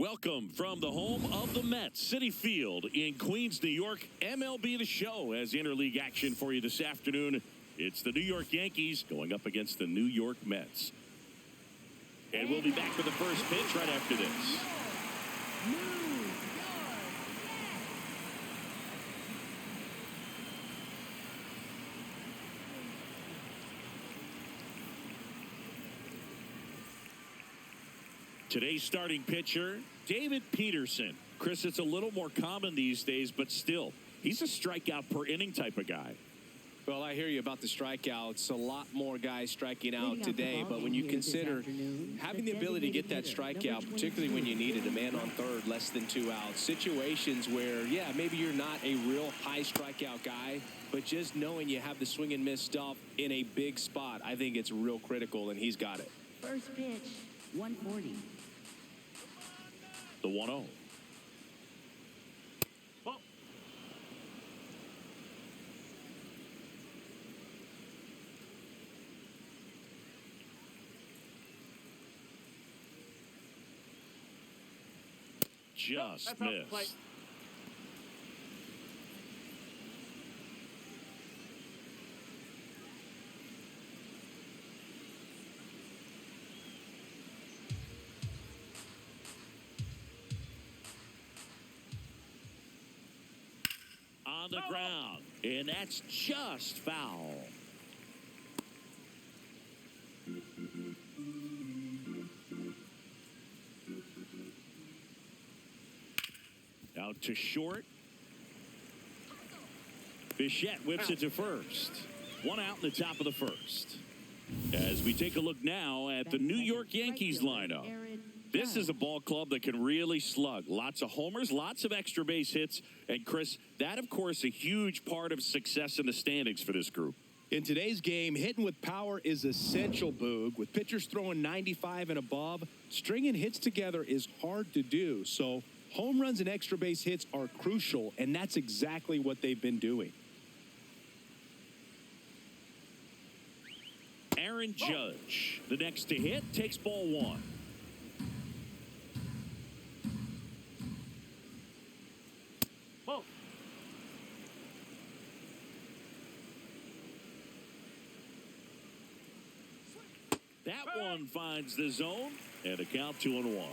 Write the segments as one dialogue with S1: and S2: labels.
S1: Welcome from the home of the Mets, Citi Field in Queens, New York. MLB The Show has interleague action for you this afternoon. It's the New York Yankees going up against the New York Mets. And we'll be back with the first pitch right after this. Today's starting pitcher, David Peterson. Chris, it's a little more common these days, but still, he's a strikeout per inning type of guy.
S2: Well, I hear you about the strikeouts. A lot more guys striking out today, but when you consider having the ability to get that strikeout, particularly when you needed a man on third, less than 2 outs, situations where, yeah, maybe you're not a real high strikeout guy, but just knowing you have the swing and miss stuff in a big spot, I think it's real critical, and he's got it.
S3: First pitch, 140.
S1: The 1-0. Just missed. On the ground, and that's just foul. Out to short. Bichette whips it to first. 1 out in the top of the first. As we take a look now at the New York Yankees lineup. This is a ball club that can really slug. Lots of homers, lots of extra base hits. And, Chris, that, of course, a huge part of success in the standings for this group.
S2: In today's game, hitting with power is essential, Boog. With pitchers throwing 95 and above, stringing hits together is hard to do. So home runs and extra base hits are crucial, and that's exactly what they've been doing.
S1: Aaron Judge, the next to hit, takes ball 1. Whoa. That one finds the zone, and a count 2-1.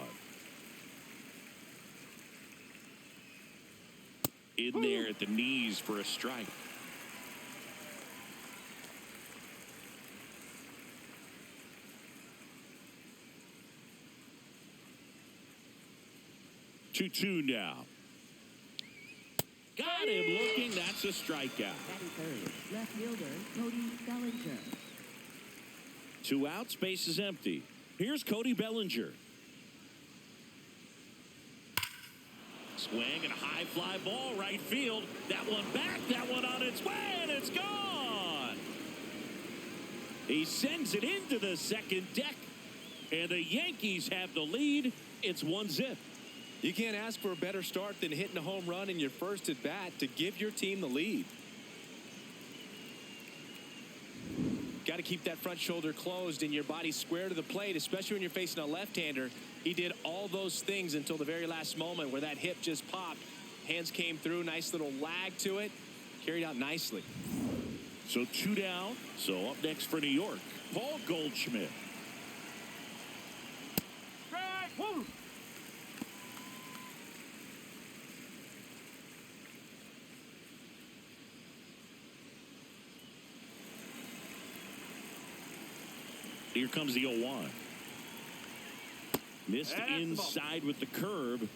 S1: In there at the knees for a strike. Two now. Got him looking. That's a strikeout.
S3: Batting third, left fielder, Cody Bellinger.
S1: 2 outs, base is empty. Here's Cody Bellinger. Swing and a high fly ball, right field. That one back, that one on its way, and it's gone. He sends it into the second deck, and the Yankees have the lead. It's 1-0.
S2: You can't ask for a better start than hitting a home run in your first at bat to give your team the lead. Got to keep that front shoulder closed and your body square to the plate, especially when you're facing a left-hander. He did all those things until the very last moment where that hip just popped. Hands came through, nice little lag to it. Carried out nicely.
S1: So 2 down. So up next for New York, Paul Goldschmidt.
S4: Woo.
S1: Here comes the 0-1. Missed inside with the curve.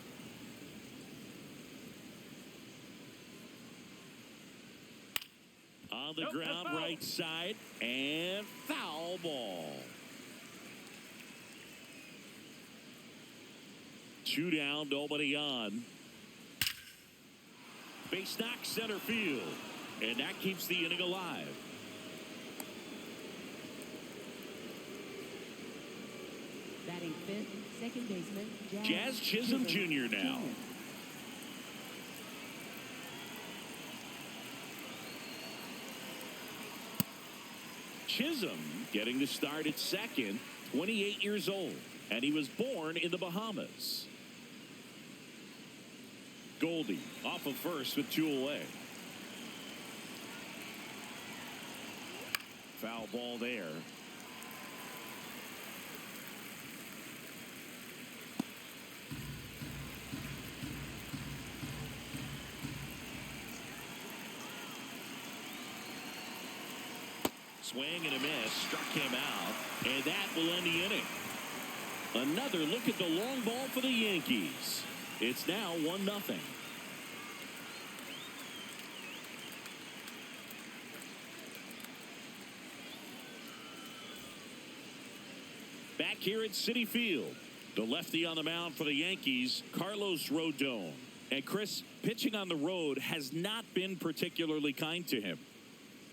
S1: On the ground, right side, and foul ball. 2 down, nobody on. Base knock center field, and that keeps the inning alive.
S3: Batting fifth, second baseman,
S1: Jazz Chisholm Jr. now. Chisholm getting the start at second, 28 years old, and he was born in the Bahamas. Goldie off of first with 2 away. Foul ball there. Swing and a miss, struck him out, and that will end the inning. Another look at the long ball for the Yankees. It's now 1-0. Back here at Citi Field, the lefty on the mound for the Yankees, Carlos Rodon. And Chris, pitching on the road has not been particularly kind to him.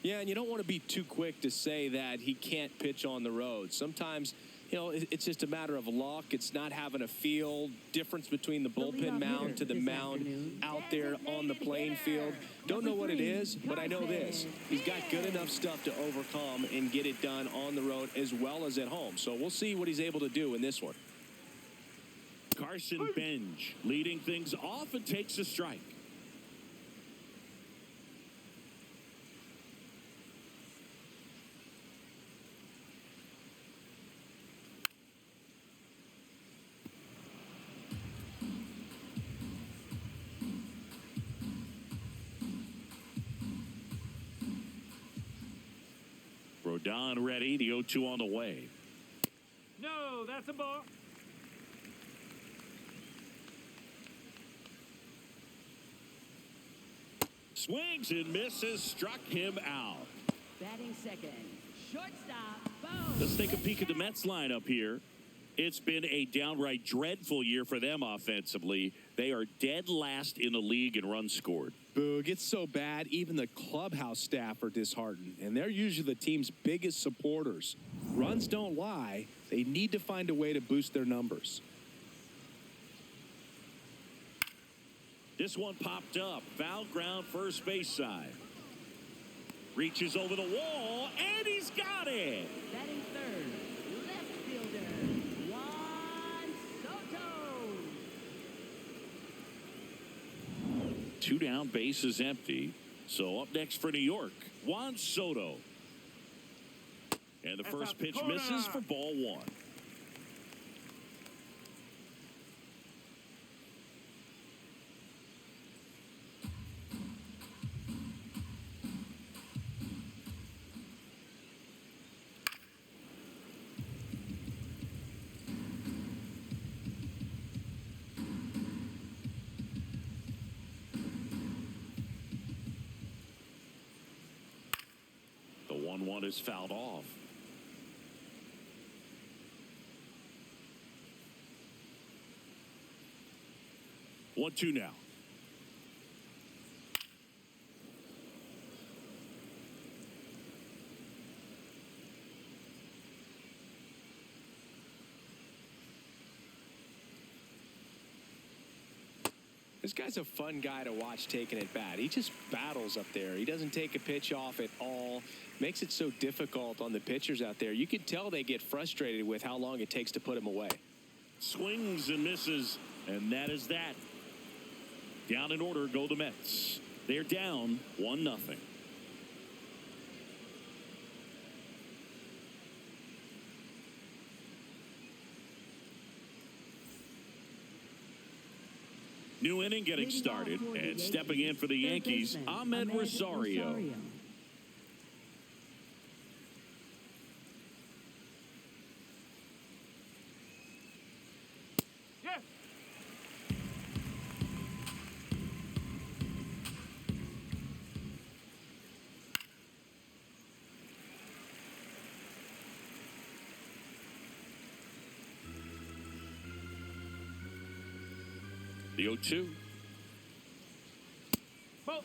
S2: Yeah, and you don't want to be too quick to say that he can't pitch on the road. Sometimes, you know, it's just a matter of luck. It's not having a feel difference between the bullpen mound to the mound out there on the playing field. Don't know what it is, but I know this. He's got good enough stuff to overcome and get it done on the road as well as at home. So we'll see what he's able to do in this one.
S1: Carson Benj leading things off and takes a strike. Rodon ready. The 0-2 on the way.
S4: No, that's a ball.
S1: Swings and misses. Struck him out.
S3: Batting second, shortstop, Bo.
S1: Let's take a peek at the Mets lineup here. It's been a downright dreadful year for them offensively. They are dead last in the league in runs scored.
S2: Boo, it gets so bad, even the clubhouse staff are disheartened, and they're usually the team's biggest supporters. Runs don't lie. They need to find a way to boost their numbers.
S1: This one popped up. Foul ground, first base side. Reaches over the wall, and he's got it.
S3: Batting third, left fielder, Juan Soto.
S1: 2 down, base is empty. So up next for New York, Juan Soto. And the first pitch misses for ball 1. The 1-1 is fouled off. 1-2 now.
S2: This guy's a fun guy to watch taking it bat. He just battles up there. He doesn't take a pitch off at all. Makes it so difficult on the pitchers out there. You can tell they get frustrated with how long it takes to put him away.
S1: Swings and misses, and that is that. Down in order go the Mets. They're down 1-0. New inning getting started, and stepping in for the Yankees, Ahmed Rosario.
S4: Yes.
S1: The 0-2.
S4: Ball.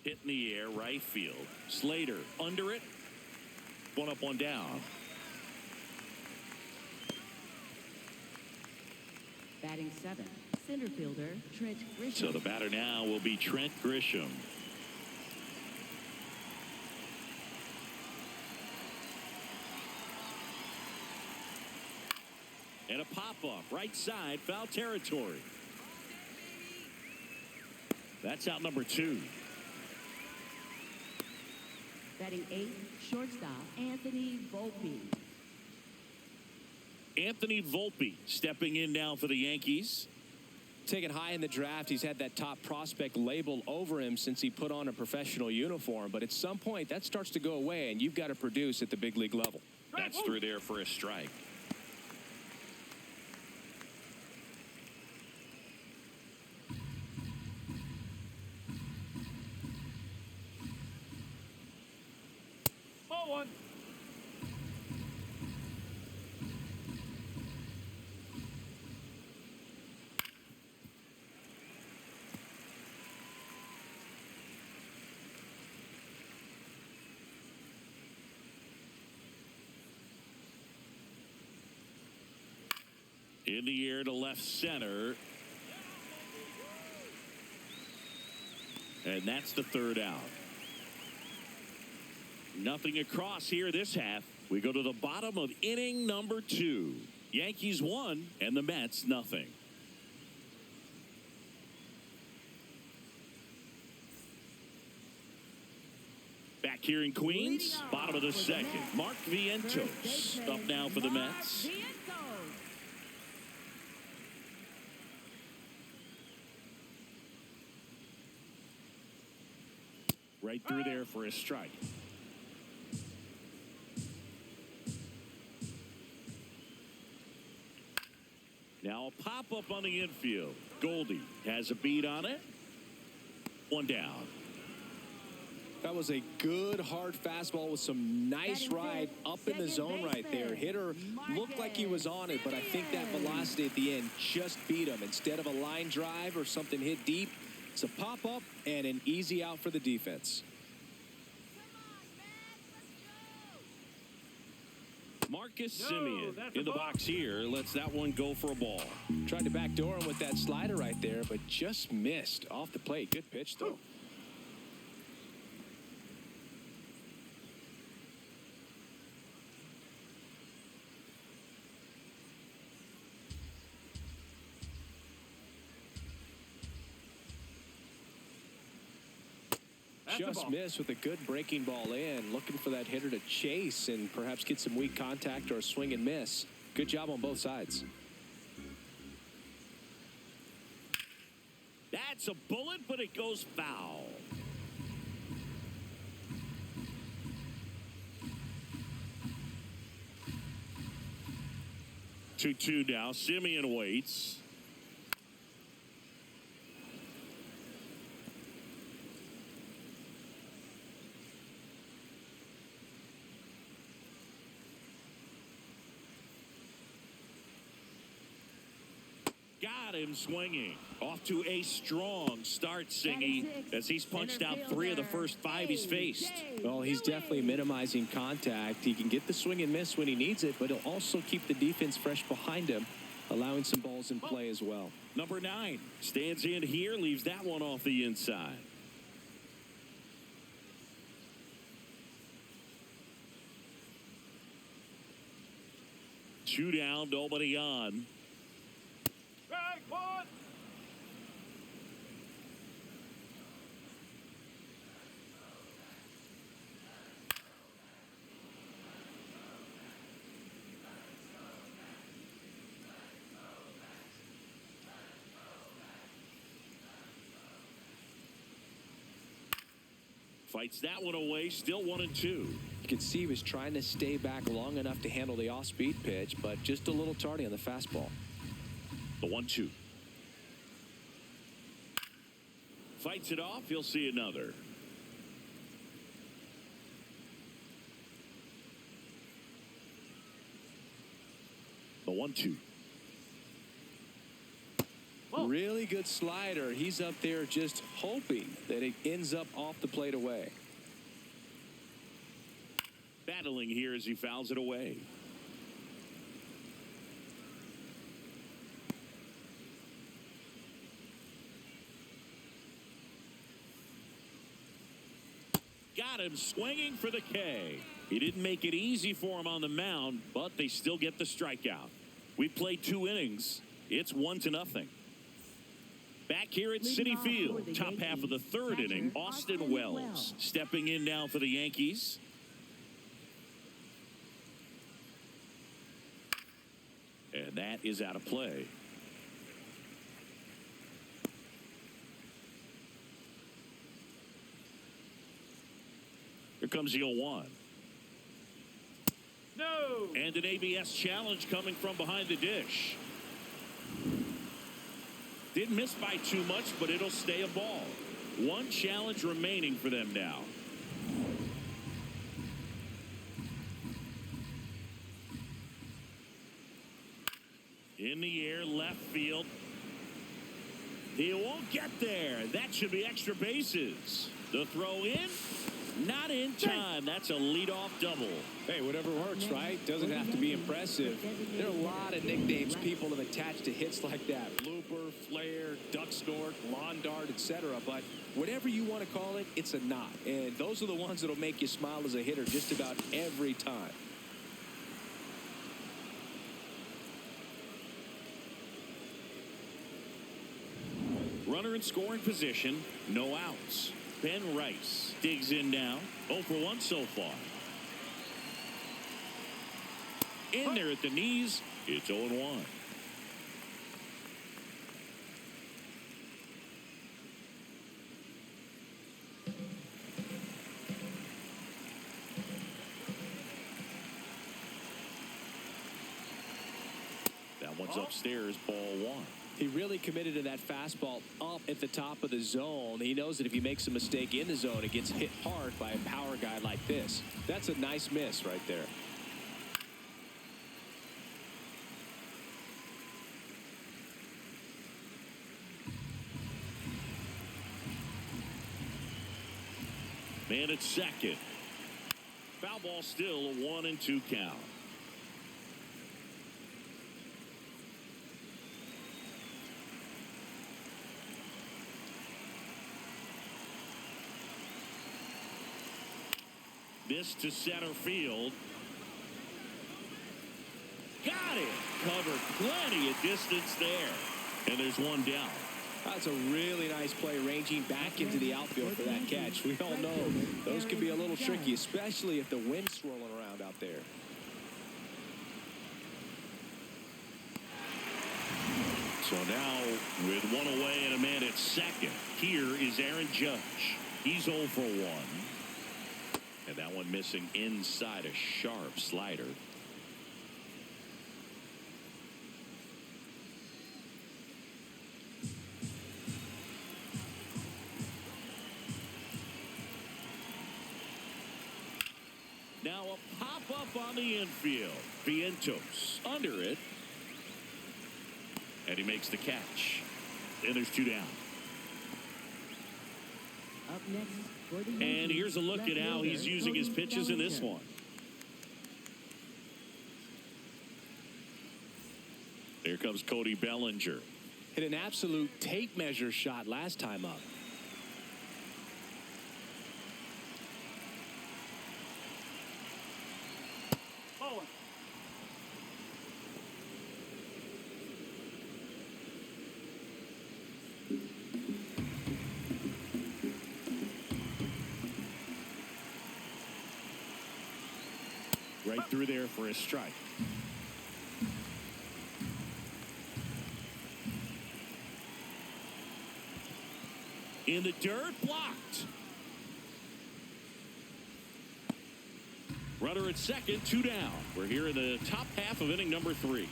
S1: Hit in the air, right field. Slater under it. 1 up, 1 down.
S3: Batting seven, center fielder, Trent Grisham.
S1: So the batter now will be Trent Grisham. And a pop-up right side, foul territory. That's out number 2.
S3: Batting 8th, shortstop Anthony Volpe.
S1: Anthony Volpe stepping in now for the Yankees.
S2: Taken high in the draft, he's had that top prospect label over him since he put on a professional uniform. But at some point, that starts to go away, and you've got to produce at the big league level.
S1: That's through there for a strike.
S4: Ball 1.
S1: In the air to left center. And that's the 3rd out. Nothing across here this half. We go to the bottom of inning number 2. Yankees 1 and the Mets nothing. Back here in Queens, bottom of the 2nd. Mark Vientos up now for the Mets. Right through there for a strike. Now a pop-up on the infield. Goldie has a beat on it. 1 down.
S2: That was a good hard fastball with some nice ride up in the zone right there. Hitter looked like he was on it, but I think that velocity at the end just beat him. Instead of a line drive or something hit deep, it's a pop-up and an easy out for the defense.
S1: Marcus Simeon in the box here lets that one go for a ball.
S2: Tried to backdoor him with that slider right there, but just missed off the plate. Good pitch, though. Just missed with a good breaking ball in. Looking for that hitter to chase and perhaps get some weak contact or a swing and miss. Good job on both sides.
S1: That's a bullet, but it goes foul. Two now. Simeon waits. Got him swinging. Off to a strong start, Singy, as he's punched out 3 of the first 5 he's faced.
S2: Well, he's definitely minimizing contact. He can get the swing and miss when he needs it, but he'll also keep the defense fresh behind him, allowing some balls in play as well.
S1: Number 9 stands in here, leaves that one off the inside. Two down, nobody on.
S4: Strike 1.
S1: Fights that one away, still 1-2.
S2: You can see he was trying to stay back long enough to handle the off-speed pitch, but just a little tardy on the fastball.
S1: The 1-2. Fights it off. He'll see another. The 1-2.
S2: Really good slider. He's up there just hoping that it ends up off the plate away.
S1: Battling here as he fouls it away. Got him swinging for the K. He didn't make it easy for him on the mound, but they still get the strikeout. We played 2 innings. It's 1-0. Back here at Citi Field, top half of the 3rd inning, Austin Wells stepping in now for the Yankees. And that is out of play. Here comes the 0-1.
S4: No.
S1: And an ABS challenge coming from behind the dish. Didn't miss by too much, but it'll stay a ball. 1 challenge remaining for them now. In the air, left field. He won't get there. That should be extra bases. The throw in, not in time. That's a leadoff double.
S2: Hey, whatever works, right? Doesn't have to be impressive. There are a lot of nicknames people have attached to hits like that. Blooper, flare, duck snort, lawn dart, etc. But whatever you want to call it, it's a knot. And those are the ones that'll make you smile as a hitter just about every time.
S1: Runner in scoring position, no outs. Ben Rice digs in now. 0 for 1 so far. In there at the knees, it's 0-1. That one's upstairs, ball 1.
S2: He really committed to that fastball up at the top of the zone. He knows that if he makes a mistake in the zone, it gets hit hard by a power guy like this. That's a nice miss right there.
S1: Man at second. Foul ball still, a 1-2 count. This to center field. Got it. Covered plenty of distance there. And there's 1 down.
S2: That's a really nice play, ranging back into the outfield for that catch. We all know those can be a little tricky, especially if the wind's swirling around out there.
S1: So now with 1 away and a man at second, here is Aaron Judge. He's 0 for 1. And that one missing inside, a sharp slider. Now a pop-up on the infield. Vientos under it. And he makes the catch. And there's 2 down.
S3: Up next for the
S1: And
S3: Yankees,
S1: here's a look
S3: left
S1: at how he's
S3: fielder,
S1: using his
S3: Cody
S1: pitches in this
S3: Bellinger.
S1: one. Here comes Cody Bellinger.
S2: Hit an absolute tape measure shot last time up.
S4: Oh.
S1: Right through there for a strike. In the dirt, blocked. Runner at second, 2 down. We're here in the top half of inning number 3.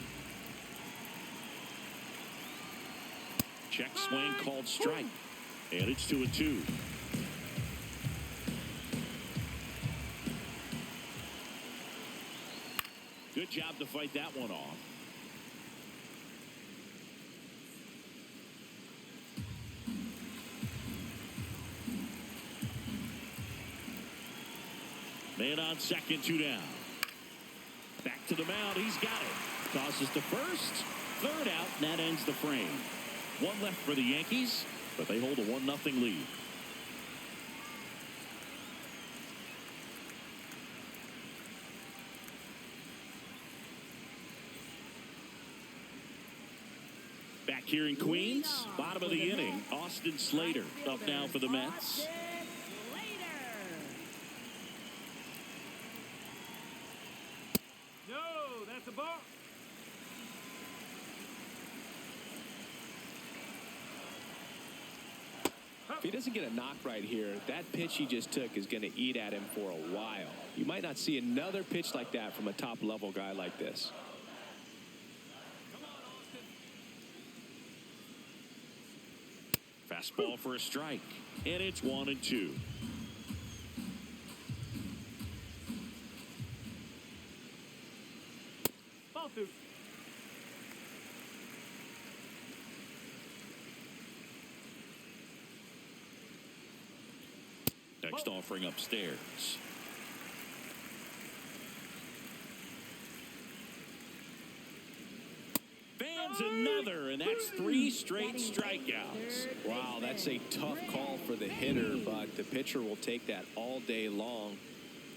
S1: Check swing called strike. And it's 2-2. Good job to fight that one off. Man on second, 2 down. Back to the mound. He's got it. Tosses to first. 3rd out, and that ends the frame. 1 left for the Yankees, but they hold a 1-0 lead. Back here in Queens, bottom of the inning, Austin Slater up now for the Mets.
S4: No, that's a ball.
S2: If he doesn't get a knock right here, that pitch he just took is going to eat at him for a while. You might not see another pitch like that from a top-level guy like this.
S1: Fastball for a strike, and it's 1-2.
S4: Ball two.
S1: Next offering upstairs. Fans another, and that's 3 straight strikeouts.
S2: Wow, that's a tough call for the hitter, but the pitcher will take that all day long.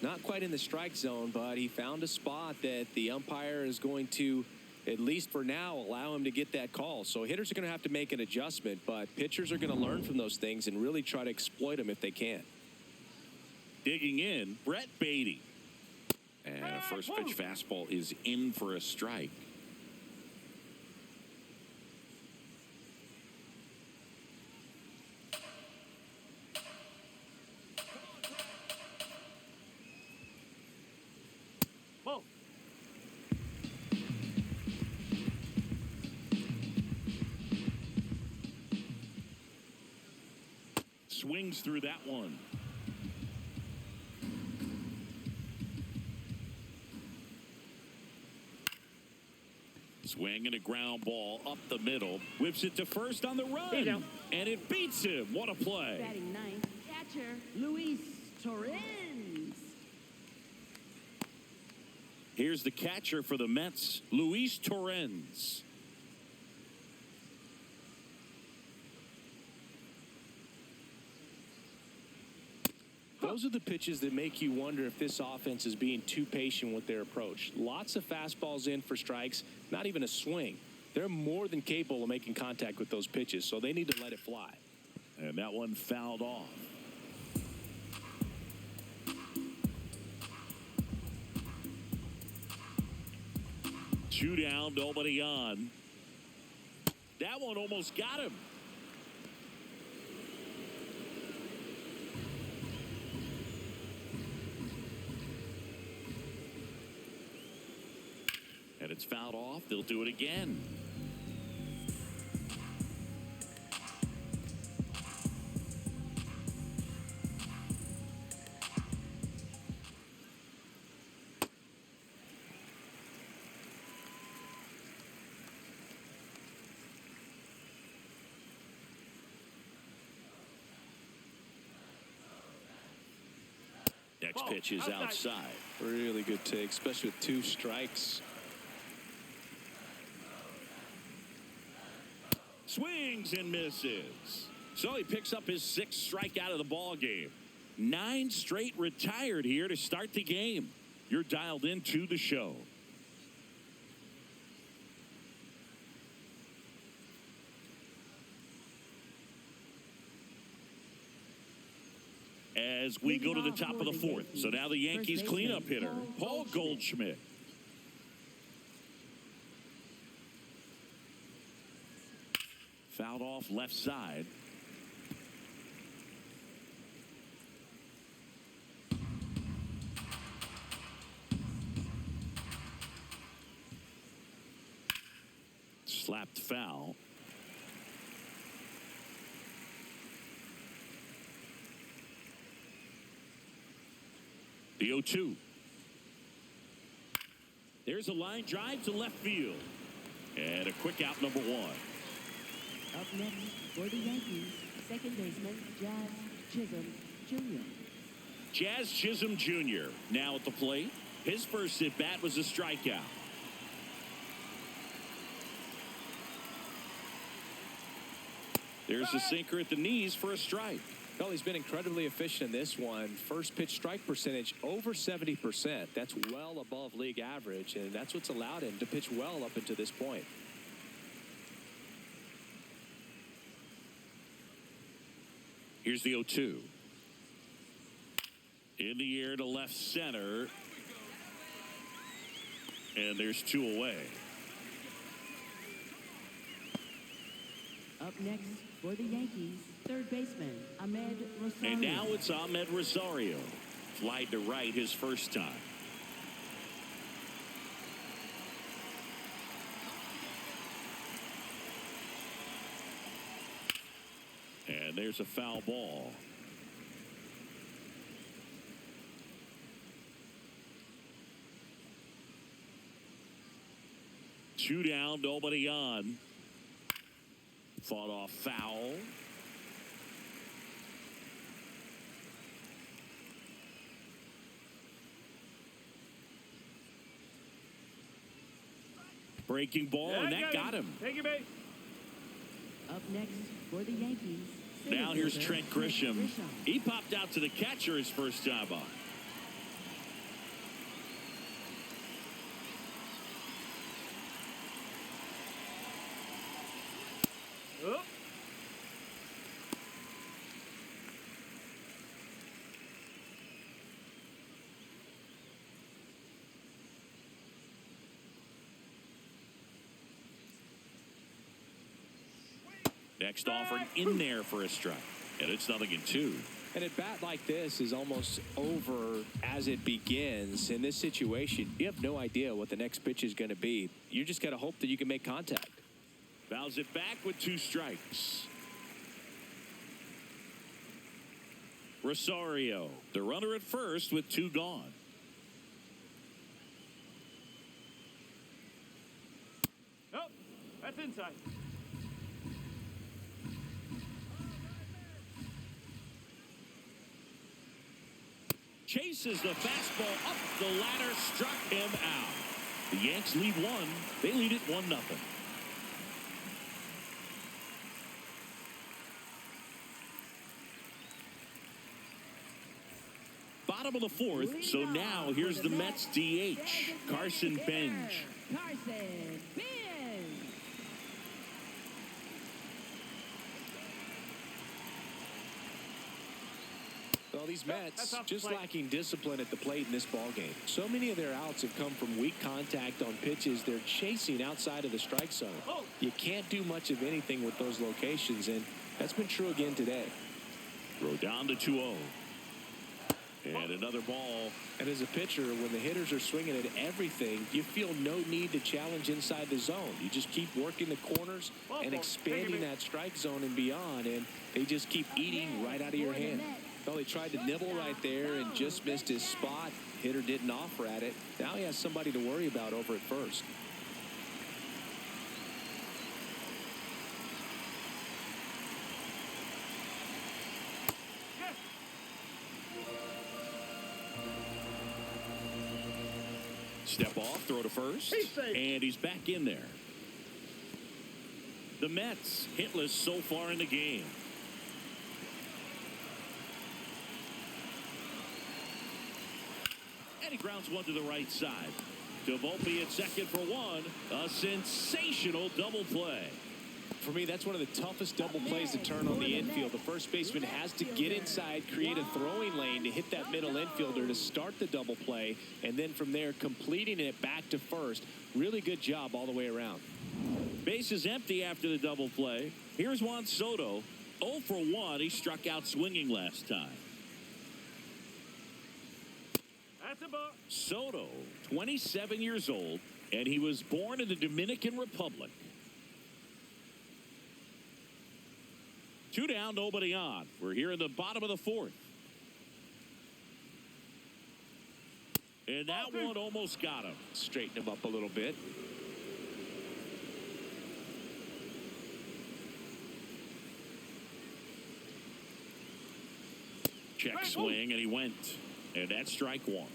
S2: Not quite in the strike zone, but he found a spot that the umpire is going to, at least for now, allow him to get that call. So hitters are going to have to make an adjustment, but pitchers are going to learn from those things and really try to exploit them if they can.
S1: Digging in, Brett Beatty. And a first pitch fastball is in for a strike.
S4: Ball.
S1: Swings through that one. Swing and a ground ball up the middle. Whips it to first on the run. And it beats him. What a play.
S3: Batting ninth, catcher Luis Torrens.
S1: Here's the catcher for the Mets, Luis Torrens.
S2: Those are the pitches that make you wonder if this offense is being too patient with their approach. Lots of fastballs in for strikes, not even a swing. They're more than capable of making contact with those pitches, so they need to let it fly.
S1: And that one fouled off. Two down, nobody on. That one almost got him. And it's fouled off. They'll do it again. Next pitch is outside.
S2: Really good take, especially with 2 strikes.
S1: Swings and misses. So he picks up his 6th strikeout of the ball game. 9 straight retired here to start the game. You're dialed into the show. As we go to the top of the 4th. So now the Yankees cleanup hitter, Paul Goldschmidt. Fouled off left side. Slapped foul. The 0-2. There's a line drive to left field. And a quick out, number 1.
S3: Up next for the Yankees, second baseman Jazz Chisholm Jr.
S1: Jazz Chisholm Jr. now at the plate. His first at bat was a strikeout. There's a sinker at the knees for a strike.
S2: Well, he's been incredibly efficient in this one. First pitch strike percentage over 70%. That's well above league average, and that's what's allowed him to pitch well up until this point.
S1: Here's the 0-2. In the air to left center. And there's 2 away.
S3: Up next for the Yankees, third baseman, Ahmed Rosario.
S1: And now it's Ahmed Rosario. Fly to right his first time. And there's a foul ball. Two down, nobody on. Fought off foul. Breaking ball, and that got him.
S4: Take your base.
S3: Up next for the Yankees.
S1: Now here's Trent Grisham. He popped out to the catcher his first time up.
S4: Oh.
S1: Next offering in there for a strike. And it's 0-2.
S2: And a bat like this is almost over as it begins. In this situation, you have no idea what the next pitch is going to be. You just got to hope that you can make contact.
S1: Fouls it back with 2 strikes. Rosario, the runner at first with 2 gone.
S4: Oh, that's inside.
S1: Chases the fastball up the ladder, struck him out. The Yanks lead 1. They lead it 1-0. Bottom of the 4th, so now here's the Mets DH, Carson Bench.
S3: Carson Bench.
S2: Well, these Mets just lacking discipline at the plate in this ballgame. So many of their outs have come from weak contact on pitches they're chasing outside of the strike zone. You can't do much of anything with those locations, and that's been true again today.
S1: Throw down to 2-0. And another ball.
S2: And as a pitcher, when the hitters are swinging at everything, you feel no need to challenge inside the zone. You just keep working the corners and expanding that strike zone and beyond, and they just keep eating right out of your hand. Well, he tried to nibble right there and just missed his spot. Hitter didn't offer at it. Now he has somebody to worry about over at first.
S1: Step off, throw to first, and he's back in there. The Mets hitless so far in the game. And he grounds one to the right side. To Volpe at second for 1. A sensational double play.
S2: For me, that's one of the toughest double plays to turn on the infield. The first baseman has to get inside, create a throwing lane to hit that middle infielder to start the double play, and then from there completing it back to first. Really good job all the way around.
S1: Base is empty after the double play. Here's Juan Soto. 0 for 1. He struck out swinging last time.
S4: That's a ball.
S1: Soto, 27 years old, and he was born in the Dominican Republic. 2 down, nobody on. We're here in the bottom of the 4th. And that one almost got him.
S2: Straighten him up a little bit.
S1: Check swing, and he went. And that's strike 1.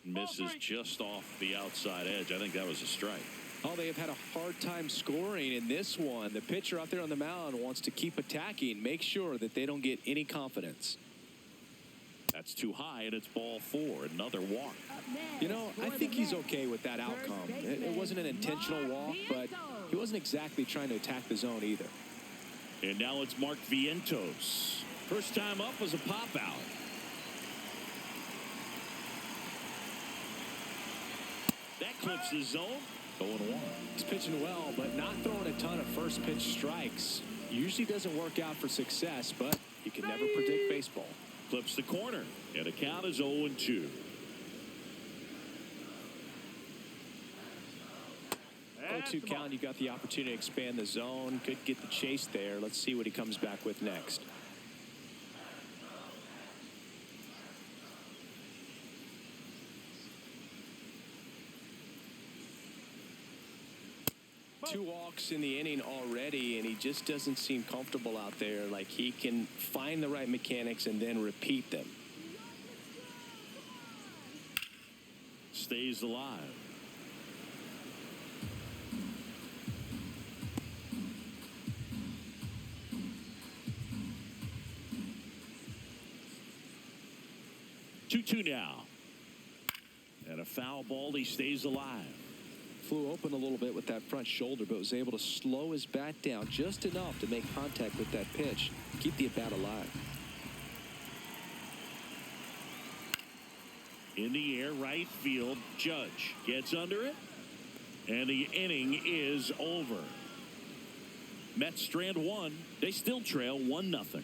S1: Misses just off the outside edge. I think that was a strike.
S2: Oh, they have had a hard time scoring in this one. The pitcher out there on the mound wants to keep attacking, make sure that they don't get any confidence.
S1: That's too high, and it's ball 4. Another walk.
S2: You know, I think he's okay with that outcome. It wasn't an intentional walk, but he wasn't exactly trying to attack the zone either.
S1: And now it's Mark Vientos. First time up was a pop out. That clips the zone. 0-1.
S2: He's pitching well, but not throwing a ton of first pitch strikes. Usually doesn't work out for success, but you can never predict baseball.
S1: Clips the corner, and the count is 0-2.
S2: 0-2 count, you got the opportunity to expand the zone. Could get the chase there. Let's see what he comes back with next. Two walks in the inning already, and he just doesn't seem comfortable out there. Like he can find the right mechanics and then repeat them.
S1: Stays alive. Two now. And a foul ball. He stays alive.
S2: Flew open a little bit with that front shoulder, but was able to slow his bat down just enough to make contact with that pitch. Keep the at-bat alive.
S1: In the air, right field. Judge gets under it. And the inning is over. Mets strand 1. They still trail 1-0.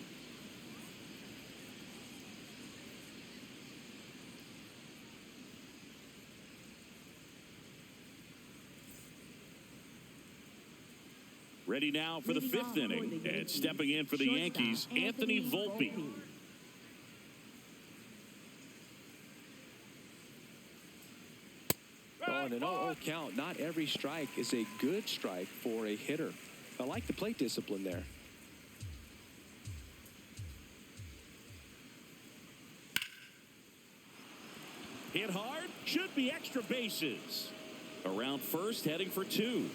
S1: Ready now for the 5th inning. And stepping in for the Yankees, Anthony Volpe.
S2: On an 0-0 count, not every strike is a good strike for a hitter. I like the plate discipline there.
S1: Hit hard, should be extra bases. Around first, heading for 2.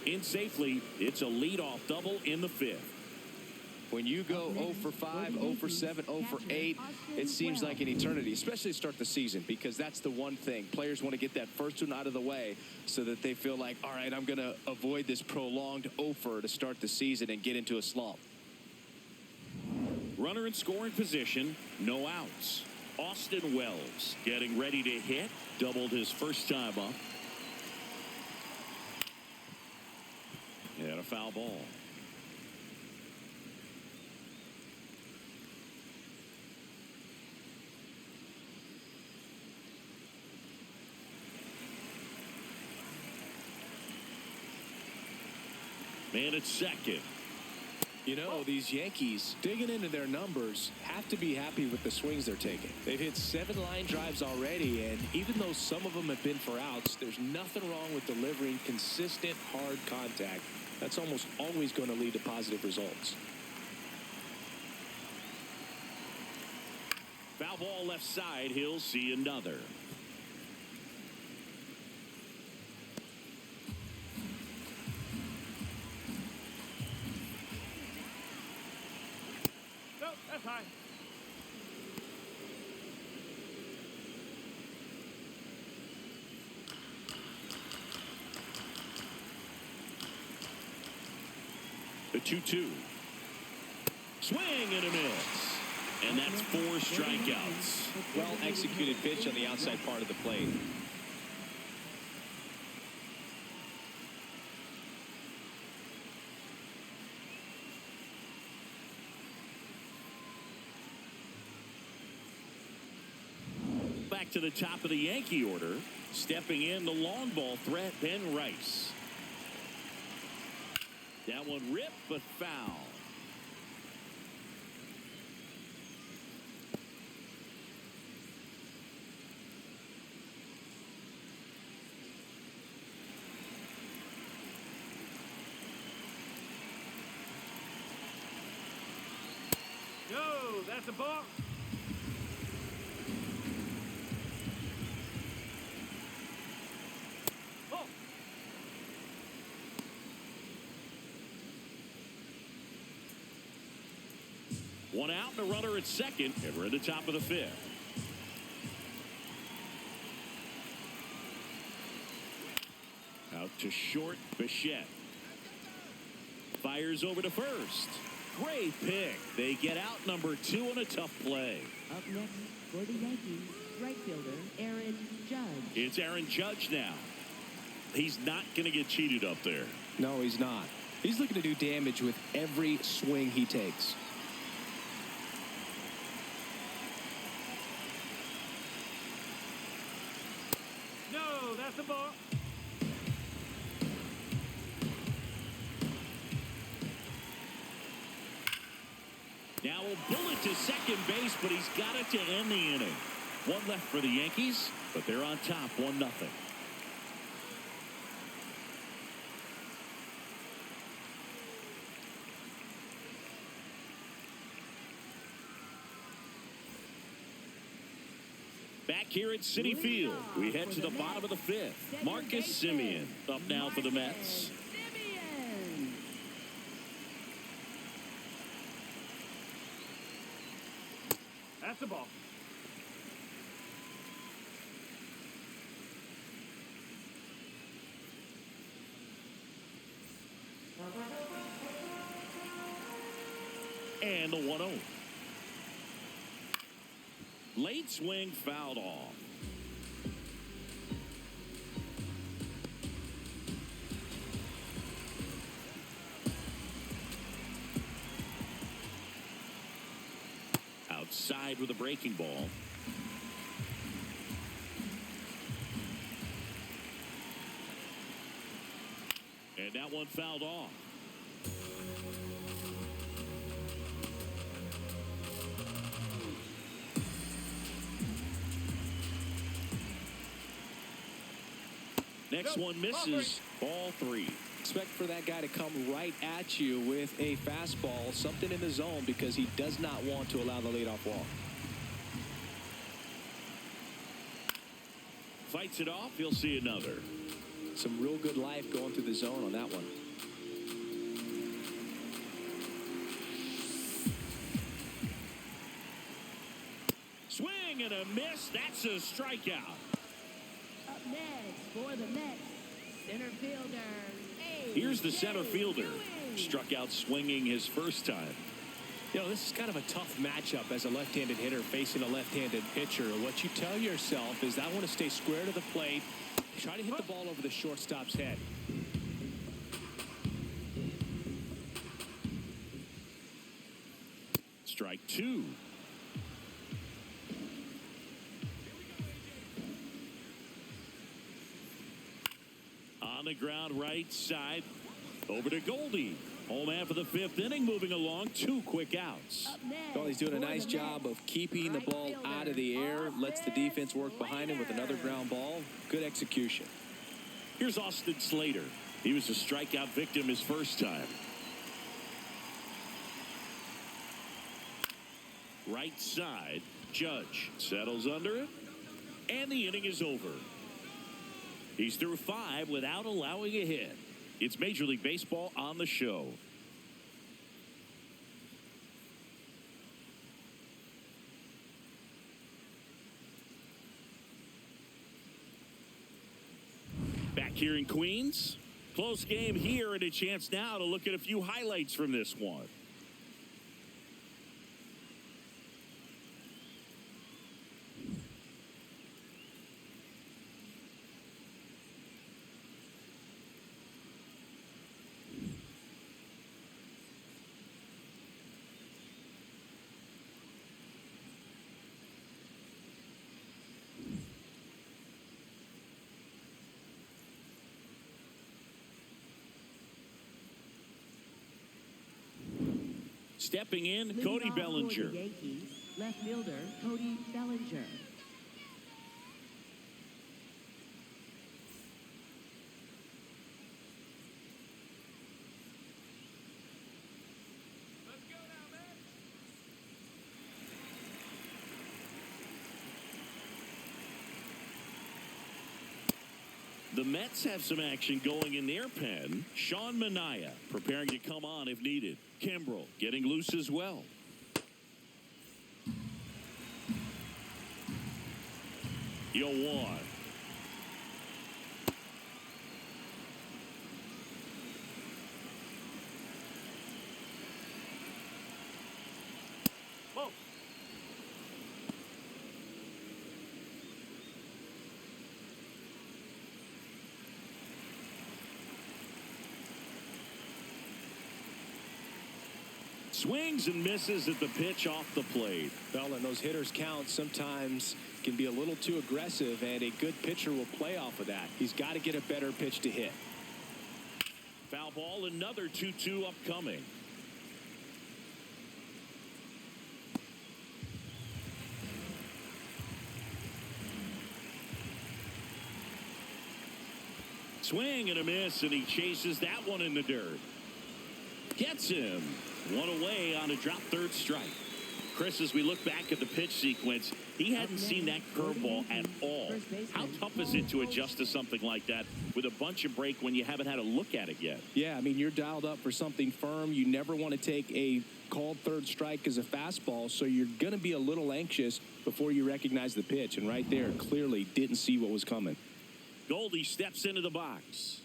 S1: In safely, it's a leadoff double in the 5th.
S2: When you go 0 for 5, 0 for 7, 0 for 8, it seems like an eternity, especially to start the season, because that's the one thing. Players want to get that first one out of the way so that they feel like, all right, I'm going to avoid this prolonged 0-fer to start the season and get into a slump.
S1: Runner in scoring position, no outs. Austin Wells getting ready to hit, doubled his first time up. And a foul ball. Man at second.
S2: You know, these Yankees, digging into their numbers, have to be happy with the swings they're taking. They've hit 7 line drives already, and even though some of them have been for outs, there's nothing wrong with delivering consistent, hard contact. That's almost always going to lead to positive results.
S1: Foul ball left side. He'll see another.
S4: No, that's high.
S1: The 2-2. Swing and a miss. And that's 4 strikeouts.
S2: Well executed pitch on the outside part of the plate.
S1: Back to the top of the Yankee order. Stepping in the long ball threat, Ben Rice. That one ripped, but foul.
S4: No, that's a ball. Oh.
S1: One out and a runner at second, and we're in the top of the fifth. Out to short, Bichette. Fires over to first. Great pick. They get out number 2 on a tough play.
S3: Up next for the Yankees, right fielder Aaron Judge.
S1: It's Aaron Judge now. He's not going to get cheated up there.
S2: No, he's not. He's looking to do damage with every swing he takes.
S4: No, that's a ball.
S1: Now a bullet to second base, but he's got it to end the inning. One left for the Yankees, but they're on top 1-0. Back here at Citi Field, we head to the bottom of the fifth. Marcus Semien up now for the Mets.
S4: That's a ball.
S1: And the 1-0. Late swing fouled off. Outside with a breaking ball. And that one fouled off. Next one misses. Ball 3.
S2: Expect for that guy to come right at you with a fastball, something in the zone, because he does not want to allow the leadoff walk.
S1: Fights it off. He'll see another.
S2: Some real good life going through the zone on that one.
S1: Swing and a miss. That's a strikeout.
S3: Up next for the Mets, center fielder.
S1: Here's the center fielder. Struck out swinging his first time.
S2: You know, this is kind of a tough matchup as a left-handed hitter facing a left-handed pitcher. What you tell yourself is, I want to stay square to the plate, try to hit the ball over the shortstop's head.
S1: Strike 2. On the ground right side. Over to Goldie. Home half of the fifth inning, moving along. 2 quick outs.
S2: Well, he's doing a nice job of keeping the ball out of the air. Lets the defense work behind him with another ground ball. Good execution.
S1: Here's Austin Slater. He was a strikeout victim his first time. Right side. Judge settles under it. And the inning is over. He's through 5 without allowing a hit. It's Major League Baseball on the show. Back here in Queens. Close game here, and a chance now to look at a few highlights from this one. Stepping in, Cody Bellinger.
S3: Yankees, left fielder Cody Bellinger.
S1: The Mets have some action going in their pen. Sean Manaea preparing to come on if needed. Kimbrel getting loose as well. 0-1.
S4: Whoa.
S1: Swings and misses at the pitch off the plate.
S2: Well, and those hitters count sometimes can be a little too aggressive, and a good pitcher will play off of that. He's got to get a better pitch to hit.
S1: Foul ball, another 2-2 upcoming. Swing and a miss, and he chases that one in the dirt. Gets him. One away on a drop third strike. Chris, as we look back at the pitch sequence, he hadn't seen that curveball at all. How tough is it to adjust to something like that with a bunch of break when you haven't had a look at it yet?
S2: Yeah, I mean, you're dialed up for something firm. You never want to take a called third strike as a fastball, so you're going to be a little anxious before you recognize the pitch. And right there, clearly didn't see what was coming.
S1: Goldie steps into the box.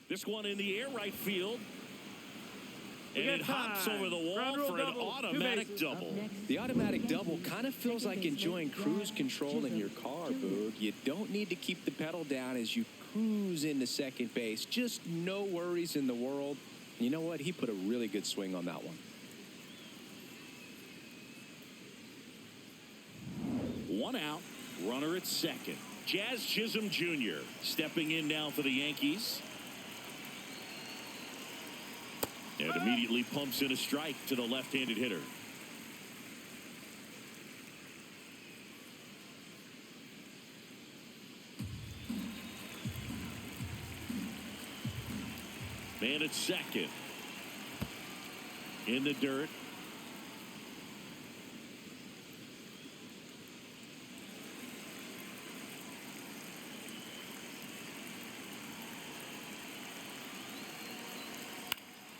S1: This one in the air right field. And it hops over the wall for an automatic double.
S2: The automatic double kind of feels like enjoying cruise control in your car, Boog. You don't need to keep the pedal down as you cruise into second base. Just no worries in the world. You know what? He put a really good swing on that one.
S1: One out, runner at second. Jazz Chisholm Jr. stepping in now for the Yankees. And immediately pumps in a strike to the left-handed hitter. Man at second. In the dirt.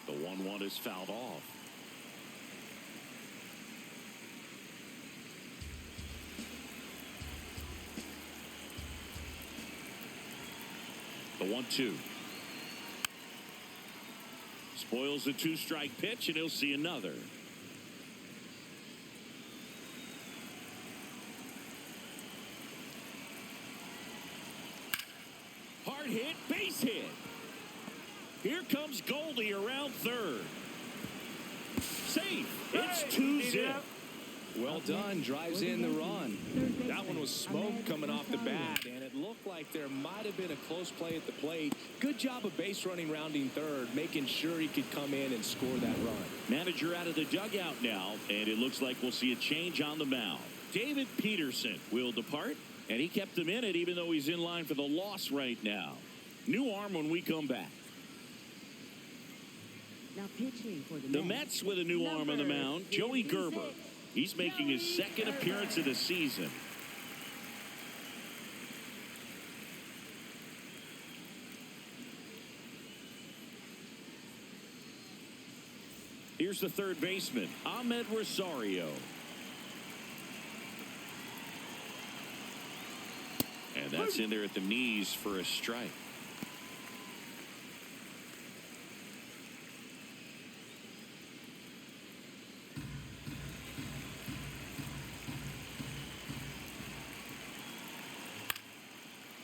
S1: The 1-1 is fouled off. The 1-2. Spoils the two-strike pitch, and he'll see another. Hard hit, base hit. Here comes Goldie around third. Safe. It's 2-0.
S2: Well done. Drives in the run. That one was smoke coming off the bat, and it looked like there might have been a close play at the plate. Good job of base running, rounding third, making sure he could come in and score that run.
S1: Manager out of the dugout now, and it looks like we'll see a change on the mound. David Peterson will depart, and he kept him in it even though he's in line for the loss right now. New arm when we come back.
S3: Now pitching for
S1: The Mets with a new arm on the mound, Joey Gerber. He's making his second appearance of the season. Here's the third baseman, Ahmed Rosario. And that's in there at the knees for a strike.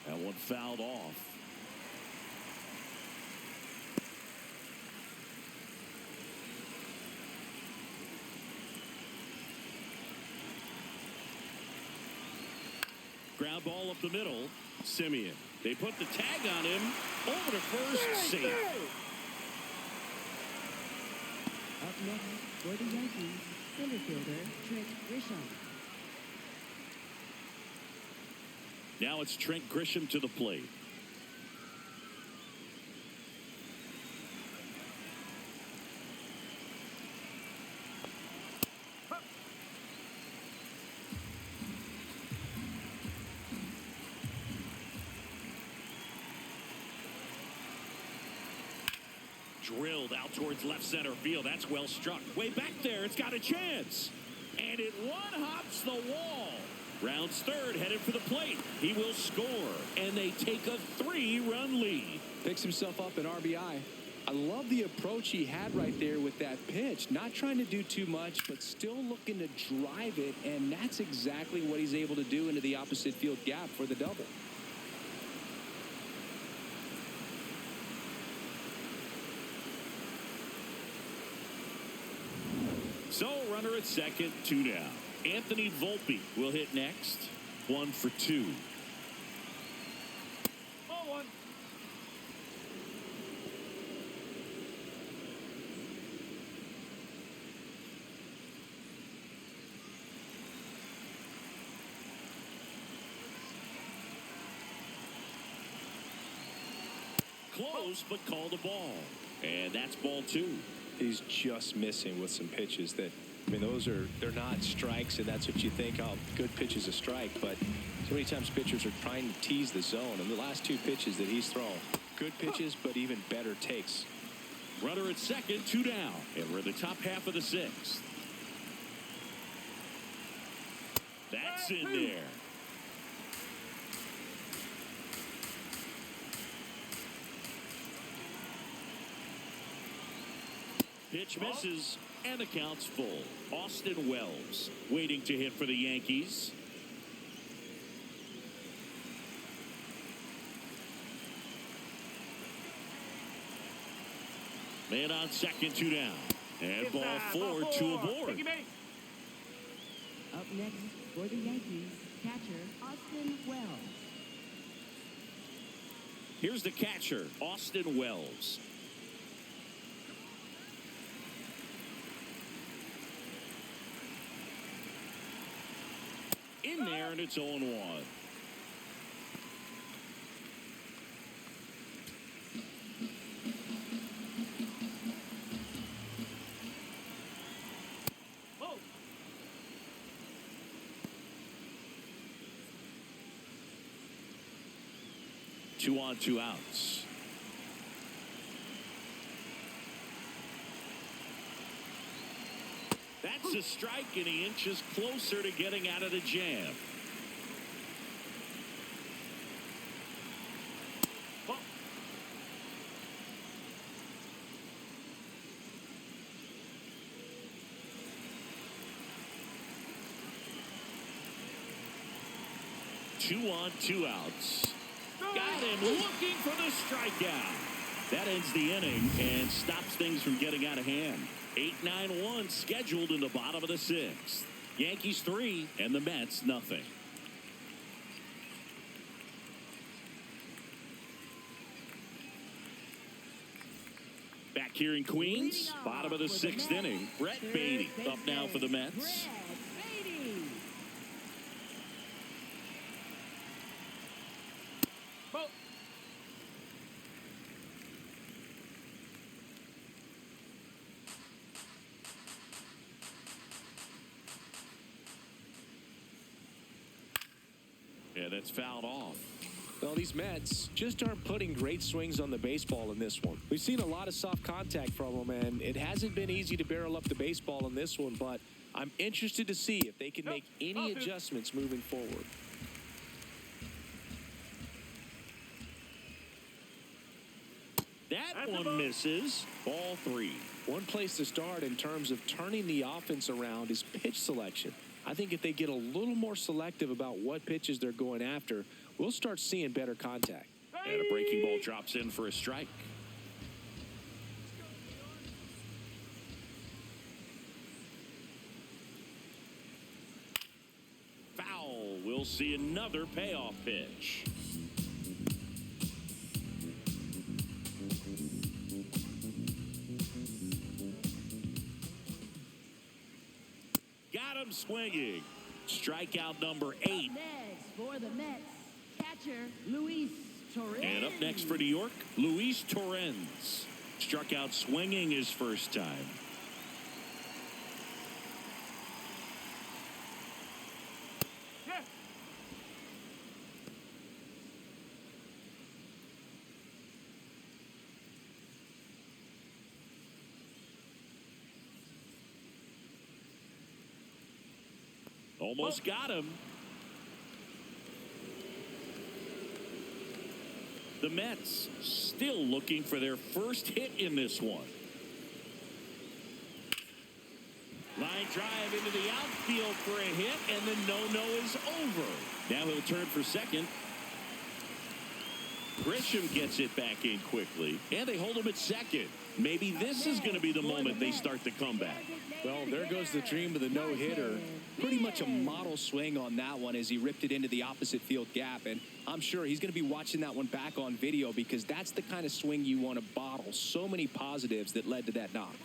S1: That one fouled off. Ground ball up the middle. Simeon. They put the tag on him. Over to first. Safe.
S3: Up next for the Yankees, center fielder Trent Grisham.
S1: Now it's Trent Grisham to the plate. Drilled out towards left center field. That's well struck. Way back there. It's got a chance. And it one-hops the wall. Rounds third, headed for the plate. He will score, and they take a 3-run lead.
S2: Picks himself up an RBI. I love the approach he had right there with that pitch. Not trying to do too much, but still looking to drive it, and that's exactly what he's able to do into the opposite field gap for the double.
S1: So, runner at second, 2 down. Anthony Volpe will hit next. 1 for 2.
S4: Ball 1.
S1: Close, but called a ball. And that's ball 2.
S2: He's just missing with some pitches that, I mean, they're not strikes, and that's what you think, oh, good pitch is a strike. But so many times pitchers are trying to tease the zone. And the last 2 pitches that he's thrown, good pitches, but even better takes.
S1: Runner at second, 2 down. And we're in the top half of the 6th. That's in there. Pitch misses, and the count's full. Austin Wells waiting to hit for the Yankees. Man on second, 2 down. And ball 4, 2 aboard.
S3: Up next for the Yankees, catcher Austin Wells.
S1: Here's the catcher, Austin Wells. In there, and it's 0-1.
S4: Oh.
S1: 2 on, 2 outs. That's a strike, and he inches closer to getting out of the jam.
S4: Ball.
S1: Two on, 2 outs. Got him looking for the strikeout. That ends the inning and stops things from getting out of hand. 8-9-1 scheduled in the bottom of the 6th. Yankees 3 and the Mets nothing. Back here in Queens, bottom of the 6th inning. Brett Beatty up now for the Mets.
S4: Ball.
S1: Yeah, that's fouled off.
S2: Well, these Mets just aren't putting great swings on the baseball in this one. We've seen a lot of soft contact from them, and it hasn't been easy to barrel up the baseball in this one, but I'm interested to see if they can make any adjustments moving forward.
S1: That one misses. Ball 3.
S2: One place to start in terms of turning the offense around is pitch selection. I think if they get a little more selective about what pitches they're going after, we'll start seeing better contact.
S1: And a breaking ball drops in for a strike. Foul. We'll see another payoff pitch. Got him swinging. Strikeout number 8.
S3: Up next for the Mets, catcher Luis Torrens.
S1: And up next for New York, Luis Torrens. Struck out swinging his first time.
S4: Yeah.
S1: Almost got him. The Mets still looking for their first hit in this one. Line drive into the outfield for a hit, and the no-no is over. Now he'll turn for second. Grisham gets it back in quickly, and they hold him at second. Maybe this is going to be the moment they start the comeback.
S2: Well, there goes the dream of the no-hitter. Pretty much a model swing on that one as he ripped it into the opposite field gap. And I'm sure he's going to be watching that one back on video because that's the kind of swing you want to bottle. So many positives that led to that knock.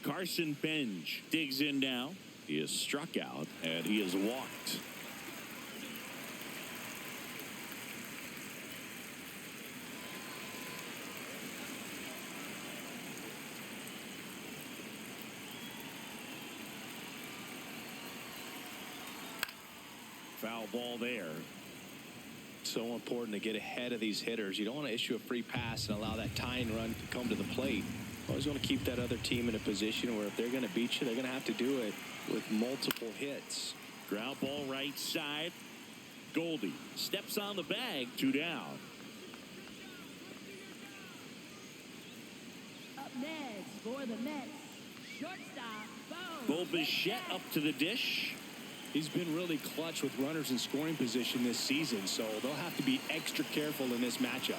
S1: Carson Benj digs in now. He is struck out, and he is walked. Foul ball there.
S2: So important to get ahead of these hitters. You don't want to issue a free pass and allow that tying run to come to the plate. Always want to keep that other team in a position where if they're going to beat you, they're going to have to do it with multiple hits.
S1: Ground ball right side. Goldie steps on the bag, 2 down.
S3: Up next for the Mets, shortstop, Bo
S1: Bichette up to the dish.
S2: He's been really clutch with runners in scoring position this season, so they'll have to be extra careful in this matchup.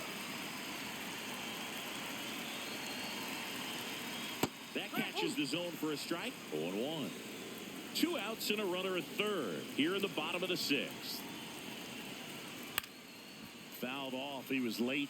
S1: That catches the zone for a strike. 0-1. 2 outs and a runner at third here in the bottom of the 6th. Fouled off. He was late.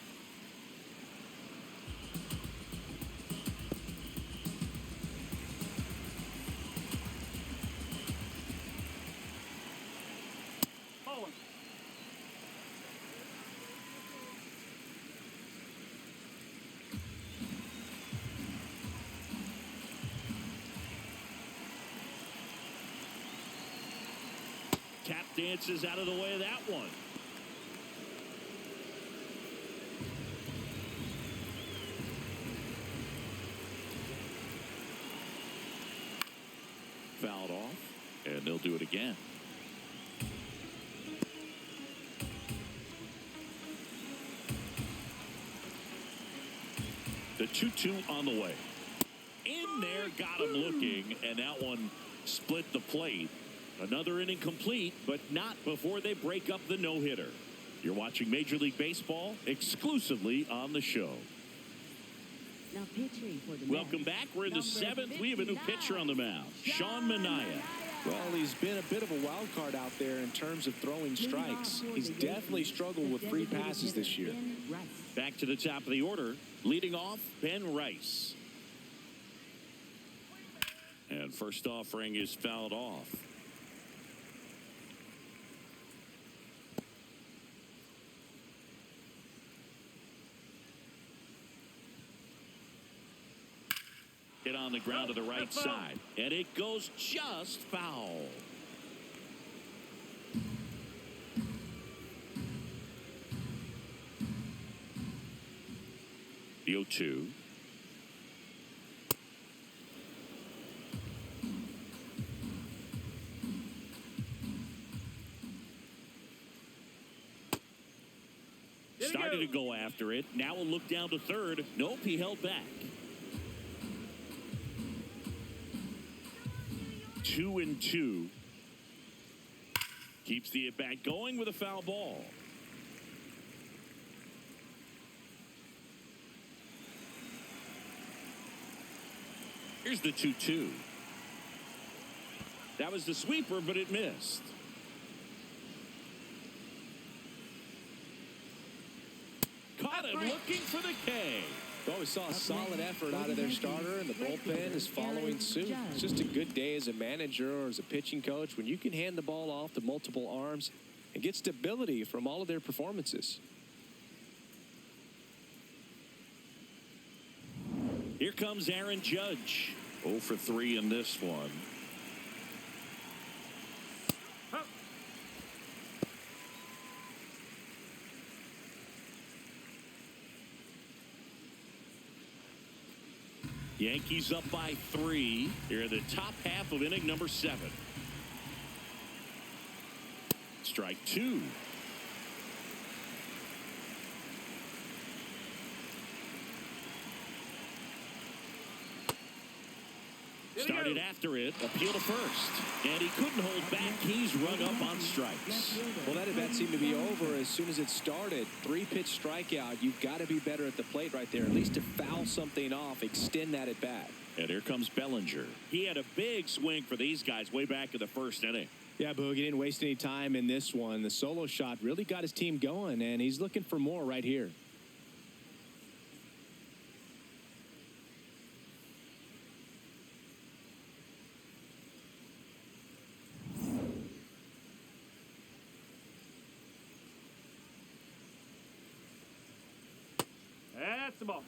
S1: Tap dances out of the way of that one. Fouled off, and they'll do it again. The 2-2 on the way. In there, got him looking, and that one split the plate. Another inning complete, but not before they break up the no-hitter. You're watching Major League Baseball exclusively on the show.
S3: Now pitching for the
S1: Welcome
S3: Mets,
S1: back. We're in the
S3: number
S1: 7th. We have a new pitcher on the mound, Sean Manaea.
S2: Well, he's been a bit of a wild card out there in terms of throwing strikes. He's definitely struggled with free passes this year.
S1: Back to the top of the order. Leading off, Ben Rice. And first offering is fouled off. Hit on the ground to the right side, and it goes just foul. The 0-2. Started to go after it. Now we'll look down to third. Nope, he held back. 2-2. Keeps the at-bat going with a foul ball. Here's the 2-2. That was the sweeper, but it missed. Caught him looking for the K.
S2: Well, we saw a solid effort out of their starter, and the bullpen is following suit. It's just a good day as a manager or as a pitching coach when you can hand the ball off to multiple arms and get stability from all of their performances.
S1: Here comes Aaron Judge. 0 for 3 in this one. Yankees up by 3 here in the top half of inning number 7. Strike 2. pointed after it, appeal to first. And he couldn't hold back. He's rung up on strikes.
S2: Well, that at bat seemed to be over as soon as it started. 3-pitch strikeout. You've got to be better at the plate right there, at least to foul something off, extend that at bat.
S1: And here comes Bellinger. He had a big swing for these guys way back in the first inning.
S2: Yeah, Boog, he didn't waste any time in this one. The solo shot really got his team going, and he's looking for more right here.
S4: That's the ball.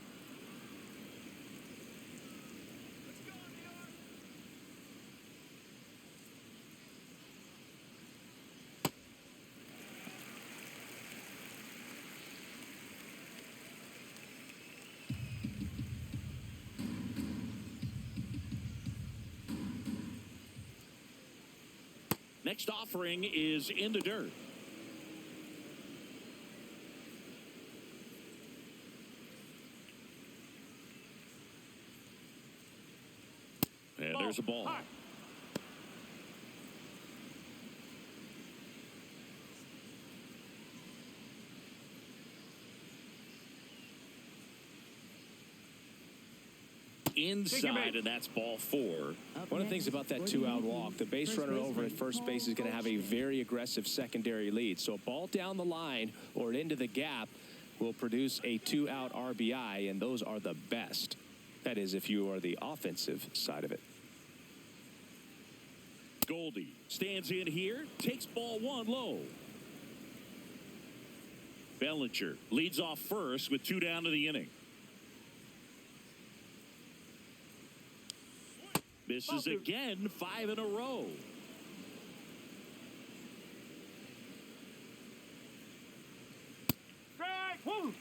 S1: Next offering is in the dirt. And there's a ball.
S4: High.
S1: Inside, and that's ball 4.
S2: One of the things about that 2-out walk, the base runner over at first base is going to have a very aggressive secondary lead. So a ball down the line or into the gap will produce a 2-out RBI, and those are the best. That is, if you are the offensive side of it.
S1: Goldie stands in here, takes ball 1 low. Bellinger leads off first with 2 down to the inning. Misses again, 5 in a row.
S4: Strike. Woo.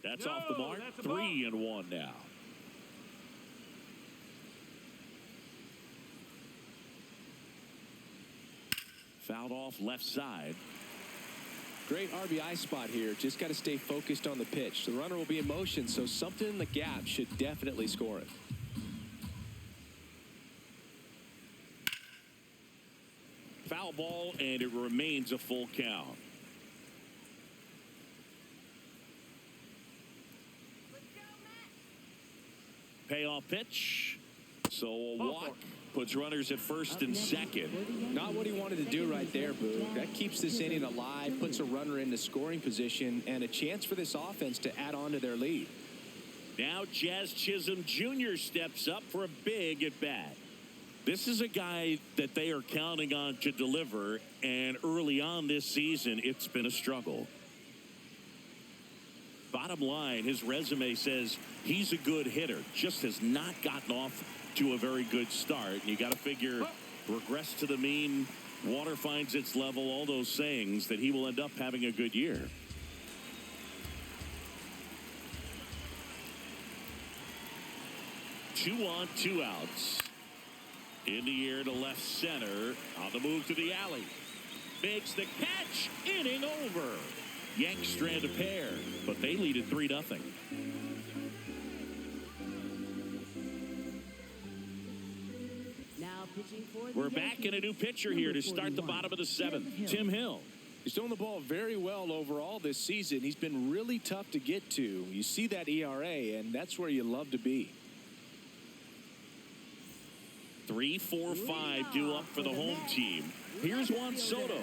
S1: That's
S4: No,
S1: off the mark.
S4: that's a ball.
S1: 3-1 now. Fouled off left side.
S2: Great RBI spot here. Just got to stay focused on the pitch. The runner will be in motion, so something in the gap should definitely score it.
S1: Foul ball, and it remains a full count. Payoff pitch. So a walk puts runners at first and second.
S2: Not what he wanted to do right there, Boo. That keeps this inning alive, puts a runner into scoring position, and a chance for this offense to add on to their lead.
S1: Now Jazz Chisholm Jr. steps up for a big at bat. This is a guy that they are counting on to deliver, and early on this season, it's been a struggle. Bottom line, his resume says he's a good hitter, just has not gotten off to a very good start. And you got to figure, regress to the mean, water finds its level, all those sayings, that he will end up having a good year. Two on, 2 outs. In the air to left center. On the move to the alley. Makes the catch. Inning over. Yanks strand a pair, but they lead at 3-0.
S3: Now pitching for the
S1: We're back in a new pitcher here to start the bottom of the 7th. Tim Hill.
S2: He's throwing the ball very well overall this season. He's been really tough to get to. You see that ERA, and that's where you love to be.
S1: 3, 4, 5 due up for the home team. Here's Juan Soto.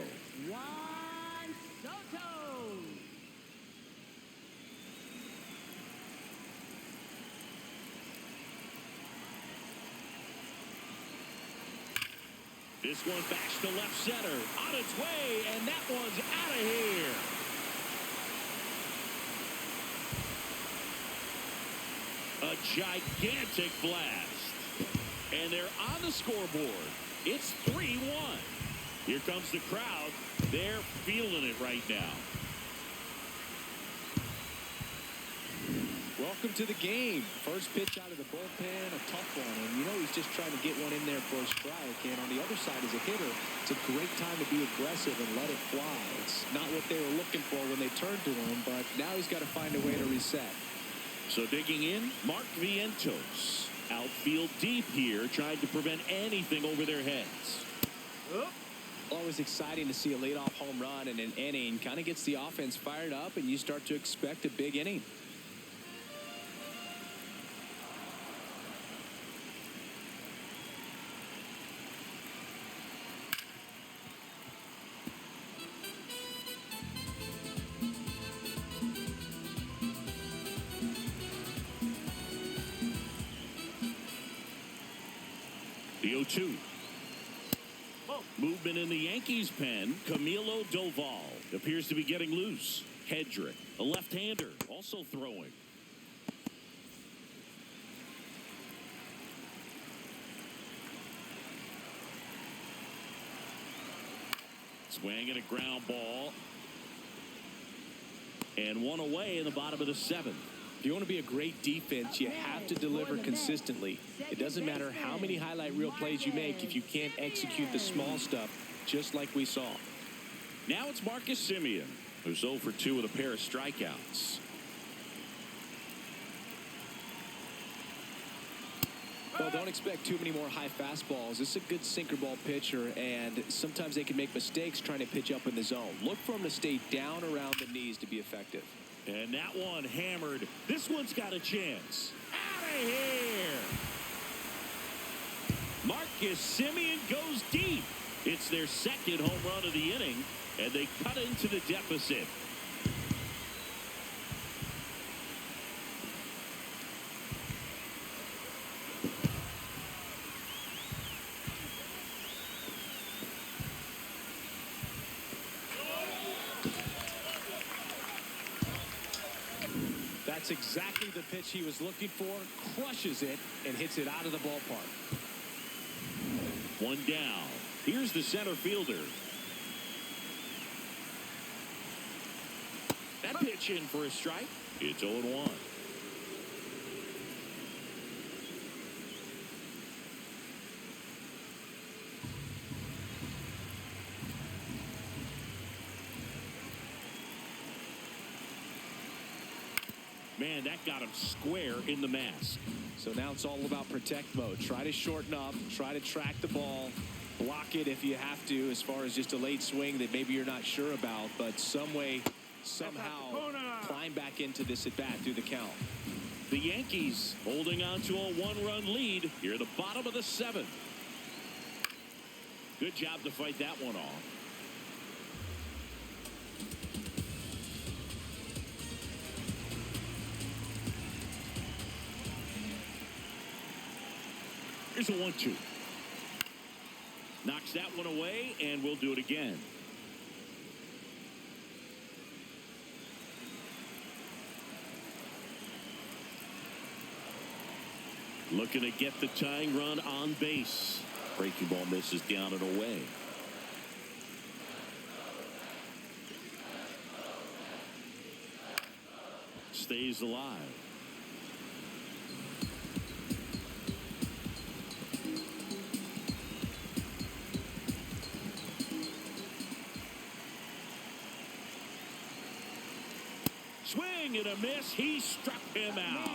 S3: Juan Soto.
S1: This one backs to left center. On its way, and that one's out of here. A gigantic blast. And they're on the scoreboard. It's 3-1. Here comes the crowd. They're feeling it right now.
S2: Welcome to the game. First pitch out of the bullpen, a tough one. And you know he's just trying to get one in there for a strike. And on the other side as a hitter, it's a great time to be aggressive and let it fly. It's not what they were looking for when they turned to him, but now he's got to find a way to reset.
S1: So digging in, Mark Vientos. Outfield deep here, trying to prevent anything over their heads.
S2: Always exciting to see a leadoff home run in an inning. Kind of gets the offense fired up, and you start to expect a big inning.
S1: The 0-2. Movement in the Yankees pen. Camilo Doval appears to be getting loose. Hedrick, a left-hander, also throwing. Swing and a ground ball. And one away in the bottom of the 7th.
S2: If you want to be a great defense, you have to deliver consistently. It doesn't matter how many highlight reel plays you make if you can't execute the small stuff, just like we saw.
S1: Now it's Marcus Semien, who's 0 for 2 with a pair of strikeouts.
S2: Well, don't expect too many more high fastballs. This is a good sinker ball pitcher, and sometimes they can make mistakes trying to pitch up in the zone. Look for him to stay down around the knees to be effective.
S1: And that one hammered. This one's got a chance. Out of here. Marcus Semien goes deep. It's their second home run of the inning, and they cut into the deficit.
S2: That's exactly the pitch he was looking for. Crushes it and hits it out of the ballpark.
S1: One down. Here's the center fielder. That pitch in for a strike. It's 0-1. Man, that got him square in the mask.
S2: So now it's all about protect mode. Try to shorten up, try to track the ball, block it if you have to, as far as just a late swing that maybe you're not sure about, but some way, somehow climb back into this at bat through the count.
S1: The Yankees holding on to a 1-run lead here at the bottom of the 7th. Good job to fight that one off. Here's a 1-2. Knocks that one away, and we'll do it again. Looking to get the tying run on base. Breaking ball misses down and away. Stays alive. Swing and a miss. He struck him out.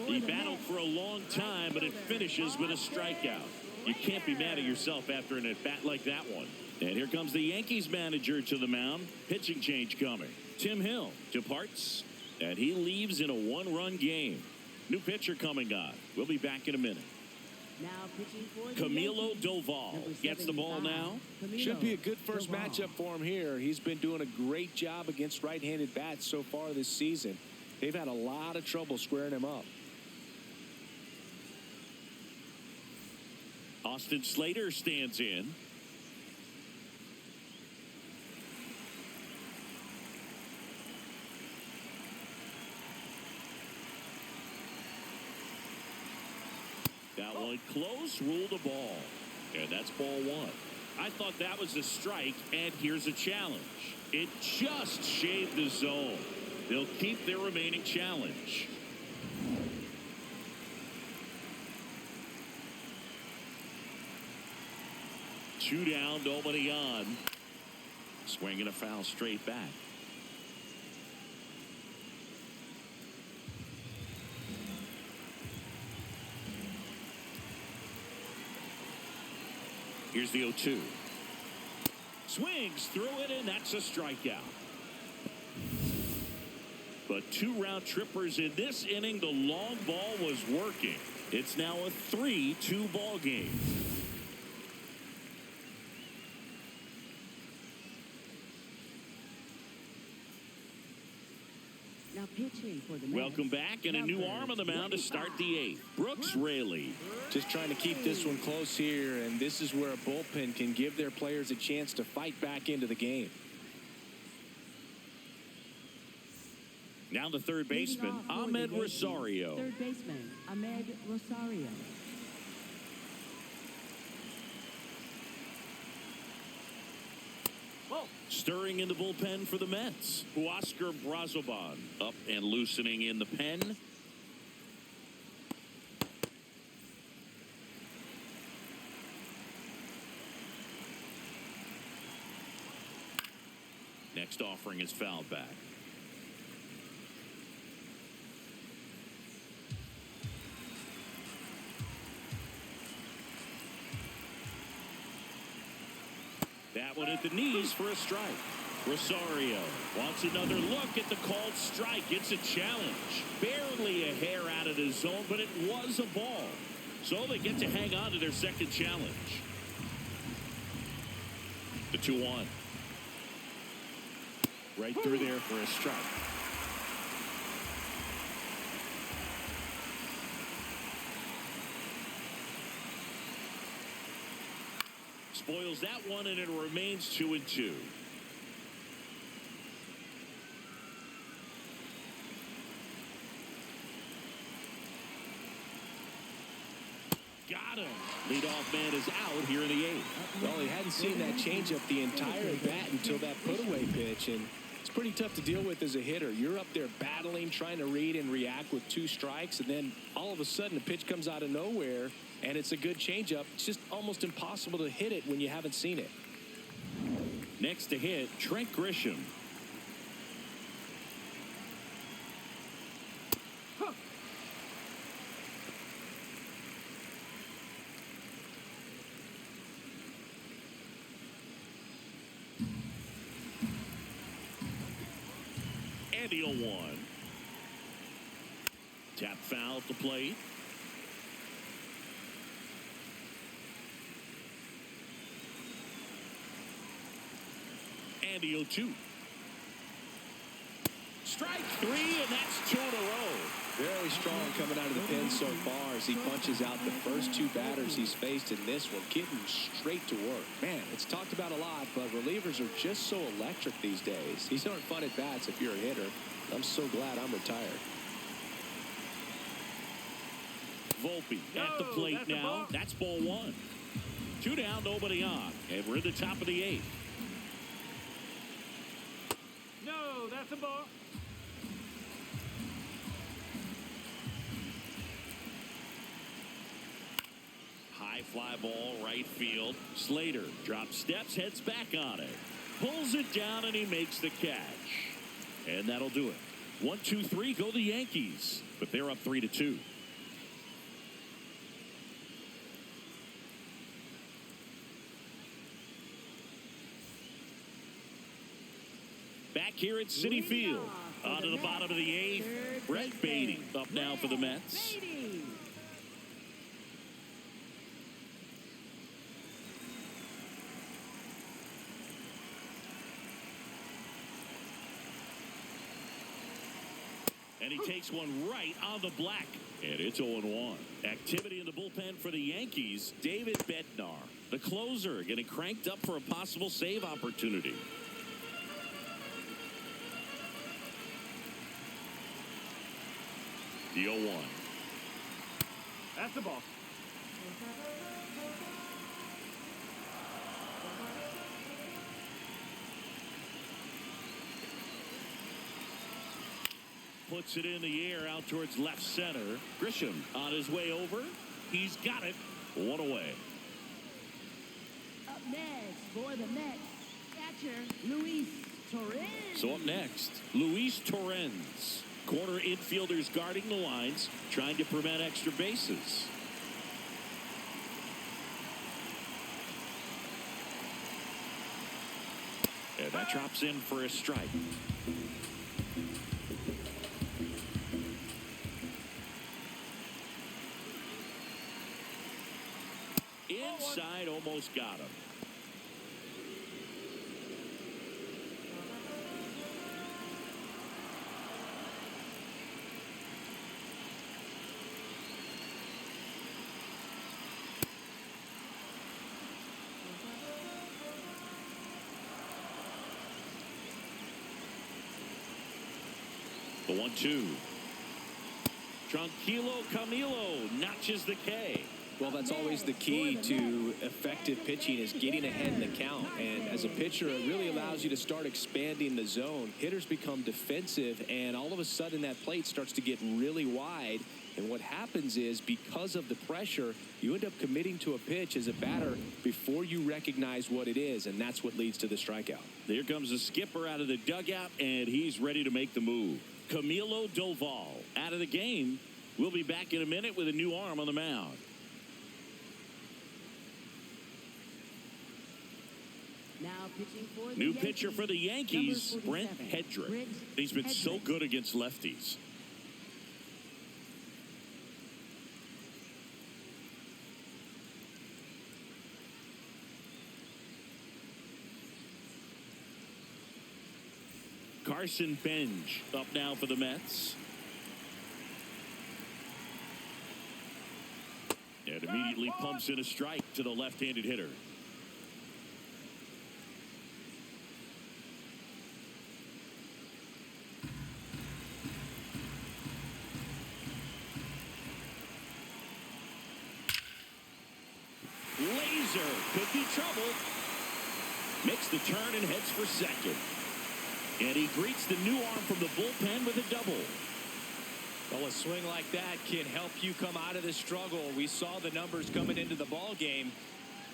S1: He battled for a long time, but it finishes with a strikeout. You can't be mad at yourself after an at-bat like that one. And here comes the Yankees manager to the mound. Pitching change coming. Tim Hill departs, and he leaves in a 1-run game. New pitcher coming on. We'll be back in a minute.
S3: Now pitching for the
S1: Camilo
S3: Yankees,
S1: Doval
S3: number
S1: gets the ball
S3: 75,
S1: now.
S3: Camilo
S2: Should be a good first
S3: Doval.
S2: matchup for him here. He's been doing a great job against right-handed bats so far this season. They've had a lot of trouble squaring him up.
S1: Austin Slater stands in. That one close, ruled a ball. And that's ball 1. I thought that was a strike, and here's a challenge. It just shaved the zone. They'll keep their remaining challenge. 2 down, nobody on. Swinging a foul straight back. Here's the 0-2. Swings through it, and that's a strikeout. But 2 round trippers in this inning. The long ball was working. It's now a 3-2 ball game.
S3: Now pitching for the Mets.
S1: Welcome back, and a new arm on the mound to start the 8th. Brooks Raley.
S2: Just trying to keep this one close here, and this is where a bullpen can give their players a chance to fight back into the game.
S1: Now the third baseman, Ahmed Rosario.
S3: Third baseman, Ahmed Rosario.
S4: Whoa.
S1: Stirring in the bullpen for the Mets. Huascar Brazoban up and loosening in the pen. Next offering is fouled back. That one at the knees for a strike. Rosario wants another look at the called strike. It's a challenge. Barely a hair out of the zone, but it was a ball. So they get to hang on to their second challenge. The 2-1. Right through there for a strike. Spoils that one, and it remains 2-2. Got him. Leadoff man is out here in the 8th.
S2: Well, he hadn't seen that changeup the entire at bat until that put-away pitch, and it's pretty tough to deal with as a hitter. You're up there battling, trying to read and react with 2 strikes, and then all of a sudden a pitch comes out of nowhere, and it's a good changeup. It's just almost impossible to hit it when you haven't seen it.
S1: Next to hit, Trent Grisham. And the 0-1. Tap foul at the plate. And the 0-2. Strike 3, and that's 2 in a row.
S2: Very strong coming out of the pen so far as he punches out the first 2 batters he's faced in this one, getting straight to work. Man, it's talked about a lot, but relievers are just so electric these days. These aren't fun at bats if you're a hitter. I'm so glad I'm retired.
S1: Volpe at the plate
S4: that's a
S1: now.
S4: ball.
S1: That's ball 1. 2 down, nobody on. And we're at the top of the 8th.
S4: No, that's a ball.
S1: High fly ball, right field. Slater drops steps, heads back on it. Pulls it down, and he makes the catch. And that'll do it. 1, 2, 3, go the Yankees. But they're up 3-2. Back here at Citi Field. On to the bottom of the 8th. Brett Beatty up now for the Mets. And he takes one right on the black. And it's 0-1. Activity in the bullpen for the Yankees. David Bednar, the closer, getting cranked up for a possible save opportunity. The 0-1.
S4: That's the ball.
S1: Puts it in the air out towards left center. Grisham on his way over. He's got it. 1 away.
S3: Up next for the Mets, catcher Luis Torres.
S1: So up next, Luis Torres. Corner infielders guarding the lines, trying to prevent extra bases. And that drops in for a strike. Inside, almost got him. The 1-2. Tranquilo Camilo notches the K.
S2: Well, that's always the key to effective pitching, is getting ahead in the count. And as a pitcher, it really allows you to start expanding the zone. Hitters become defensive, and all of a sudden that plate starts to get really wide. And what happens is, because of the pressure, you end up committing to a pitch as a batter before you recognize what it is, and that's what leads to the strikeout.
S1: There comes the skipper out of the dugout, and he's ready to make the move. Camilo Doval out of the game. We'll be back in a minute with a new arm on the mound.
S3: Now pitching for the
S1: New
S3: Yankees,
S1: pitcher for the Yankees,
S3: number
S1: Brent
S3: 47,
S1: Hedrick.
S3: Brent
S1: He's been so
S3: Hedrick.
S1: good against lefties. Carson Bench up now for the Mets. And immediately pumps in a strike to the left-handed hitter. Laser could be trouble. Makes the turn and heads for second. And he greets the new arm from the bullpen with a double.
S2: Well, a swing like that can help you come out of the struggle. We saw the numbers coming into the ball game,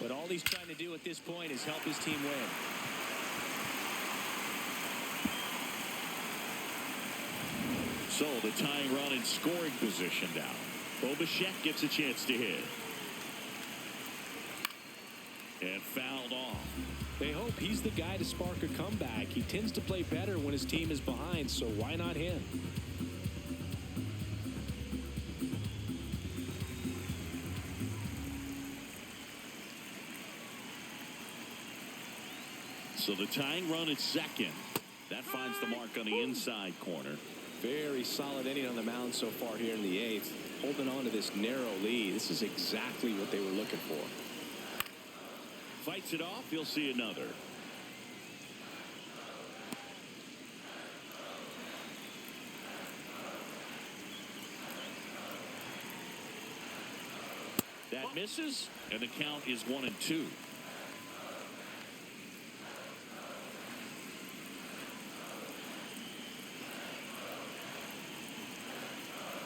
S2: but all he's trying to do at this point is help his team win.
S1: So the tying run in scoring position now. Bichette gets a chance to hit. And fouled off.
S2: They hope he's the guy to spark a comeback. He tends to play better when his team is behind, so why not him?
S1: So the tying run at second. That finds the mark on the inside corner.
S2: Very solid inning on the mound so far here in the eighth. Holding on to this narrow lead. This is exactly what they were looking for.
S1: Fights it off. You'll see another. That misses, and the count is 1-2.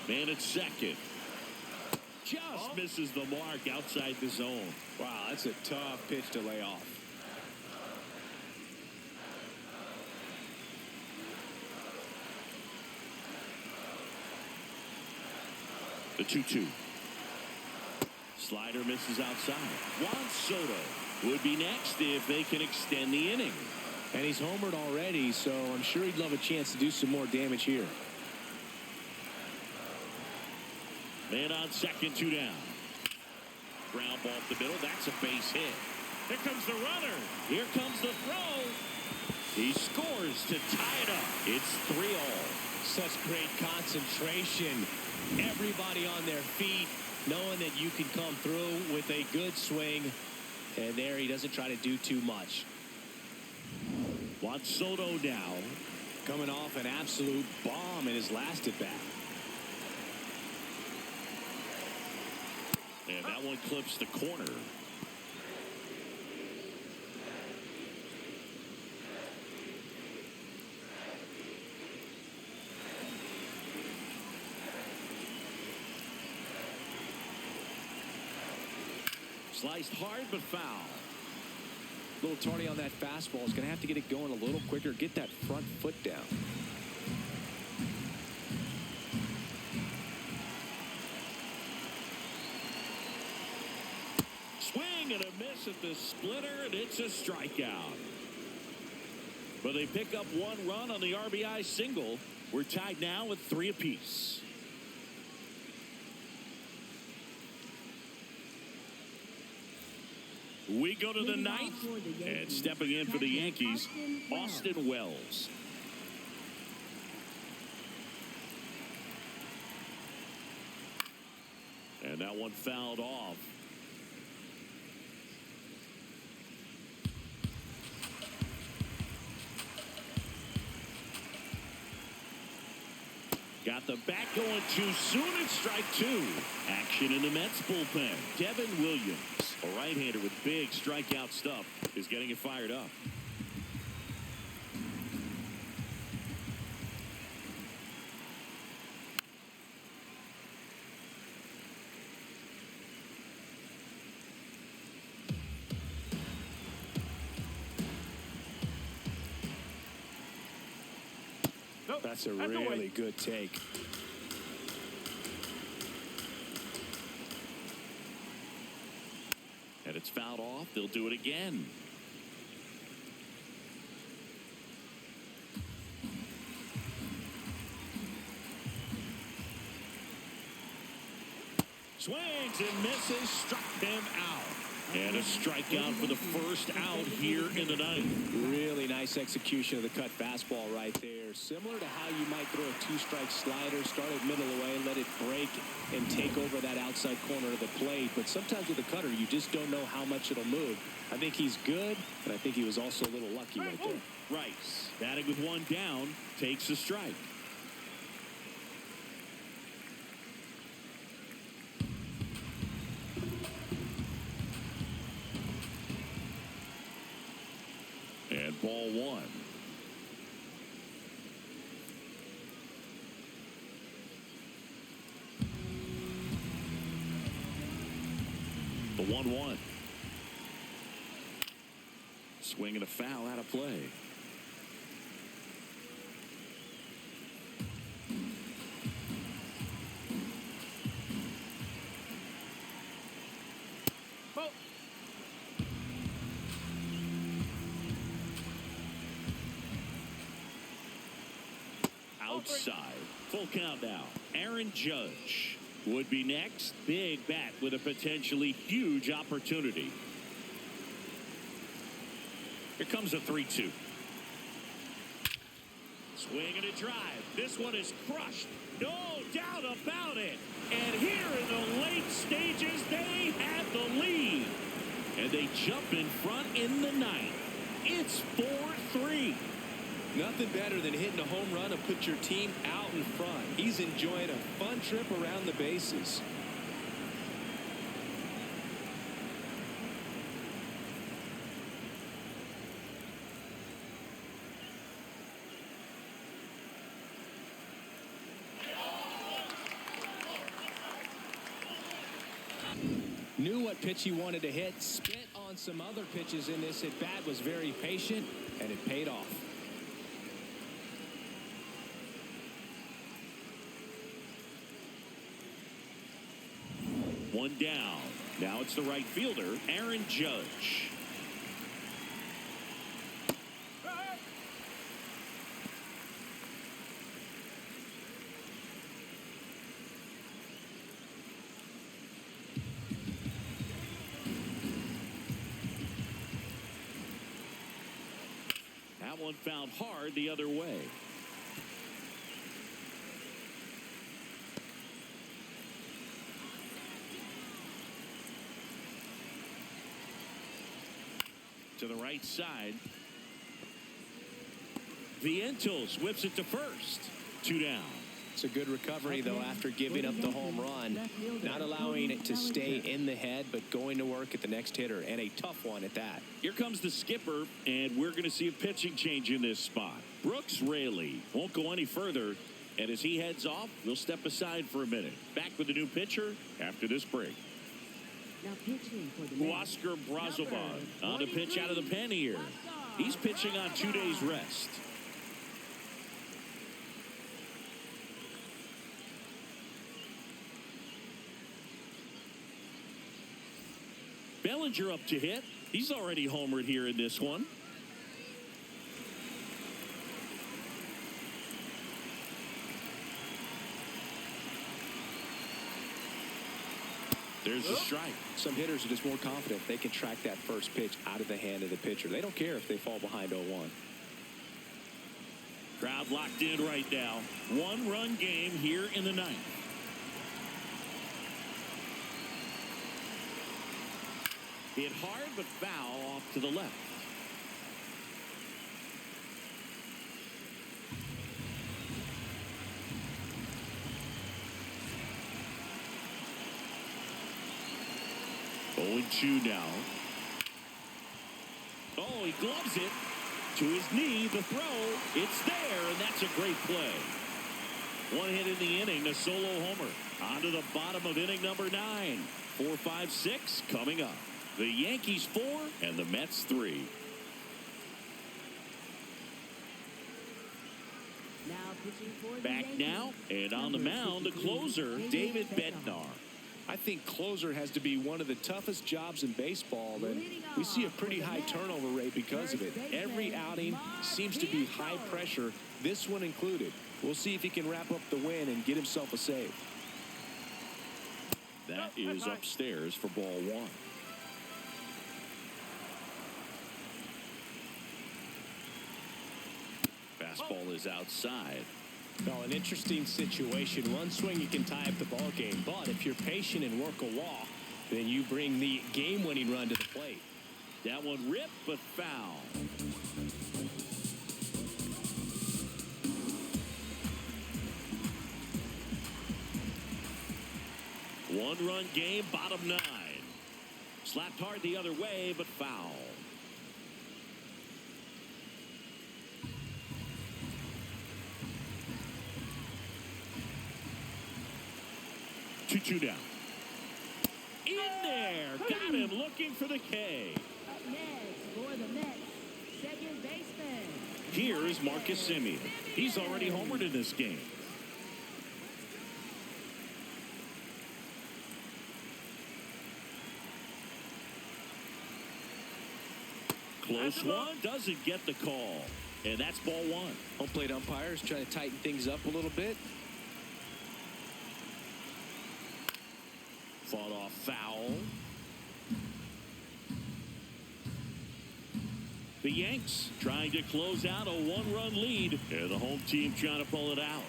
S1: Man at second. Just misses the mark outside the zone.
S2: Wow, that's a tough pitch to lay off.
S1: The 2-2. Slider misses outside. Juan Soto would be next if they can extend the inning.
S2: And he's homered already, so I'm sure he'd love a chance to do some more damage here.
S1: Man on second, 2 down. Ground ball up the middle. That's a base hit. Here comes the runner. Here comes the throw. He scores to tie it up. It's 3-all.
S2: Such great concentration. Everybody on their feet, knowing that you can come through with a good swing. And there he doesn't try to do too much.
S1: Juan Soto now.
S2: Coming off an absolute bomb in his last at bat.
S1: And that one clips the corner. Sliced hard but foul.
S2: A little tardy on that fastball. Is going to have to get it going a little quicker. Get that front foot down.
S1: Swing and a miss at the splitter, and it's a strikeout. But they pick up one run on the RBI single. We're tied now with 3 apiece. We go to the 9th, and stepping in for the Yankees, Austin Wells. And that one fouled off. Got the bat going too soon. It's strike 2. Action in the Mets bullpen. Devin Williams, a right-hander with big strikeout stuff, is getting it fired up.
S2: That's a really good take.
S1: And it's fouled off. They'll do it again. Swings and misses. Struck him out. And a strikeout for the first out here in the 9th.
S2: Really nice execution of the cut fastball right there. Similar to how you might throw a 2-strike slider, start it middle away, let it break and take over that outside corner of the plate. But sometimes with a cutter, you just don't know how much it'll move. I think he's good, but I think he was also a little lucky right there.
S1: Rice, batting with one down, takes a strike. And ball 1. The 1-1. Swing and a foul out of play. Outside. Full count now. Aaron Judge would be next. Big bat with a potentially huge opportunity. Here comes a 3-2. Swing and a drive. This one is crushed. No doubt about it. And here in the late stages, they have the lead. And they jump in front in the 9th. It's 4-3.
S2: Nothing better than hitting a home run and put your team out in front. He's enjoying a fun trip around the bases. Knew what pitch he wanted to hit, spit on some other pitches in this at bat, was very patient, and it paid off.
S1: One down. Now it's the right fielder, Aaron Judge. That one fouled hard the other way. To the right side. Vientos whips it to first. 2 down.
S2: It's a good recovery, though, after giving up the home run. Not allowing it to stay in the head, but going to work at the next hitter, and a tough one at that.
S1: Here comes the skipper, and we're going to see a pitching change in this spot. Brooks Raley won't go any further, and as he heads off, we'll step aside for a minute. Back with the new pitcher after this break.
S3: Now pitching for the Mets,
S1: Huascar Brazoban on the pitch out of the pen here. He's pitching on 2 days rest. Bellinger up to hit. He's already homered here in this one. There's a strike.
S2: Some hitters are just more confident they can track that first pitch out of the hand of the pitcher. They don't care if they fall behind 0-1.
S1: Crowd locked in right now. 1-run game here in the ninth. Hit hard but foul off to the left. Going 2 now. Oh, he gloves it to his knee. The throw, it's there, and that's a great play. 1 hit in the inning, a solo homer. On to the bottom of inning number 9. 4, 5, 6 coming up. The Yankees 4 and the Mets 3.
S3: now pitching for the
S1: Back
S3: Yankees,
S1: now, and on the
S3: number
S1: mound, the
S3: 62,
S1: closer, David Bednar.
S2: I think closer has to be one of the toughest jobs in baseball, and we see a pretty high turnover rate because of it. Every outing seems to be high pressure, this one included. We'll see if he can wrap up the win and get himself a save.
S1: That is upstairs for ball 1. Fastball is outside.
S5: Well, an interesting situation. One swing you can tie up the ball game, but if you're patient and work a walk, then you bring the game-winning run to the plate.
S1: That one ripped but foul. One-run game, bottom 9. Slapped hard the other way, but foul. 2-2 down. In there. Got him looking for the K.
S3: Up next for the Mets, second baseman.
S1: Here is Marcus Semien. He's already homered in this game. Close one, doesn't get the call. And that's ball 1.
S2: Home plate umpires trying to tighten things up a little bit.
S1: Fought off foul. The Yanks trying to close out a 1-run lead. And the home team trying to pull it out.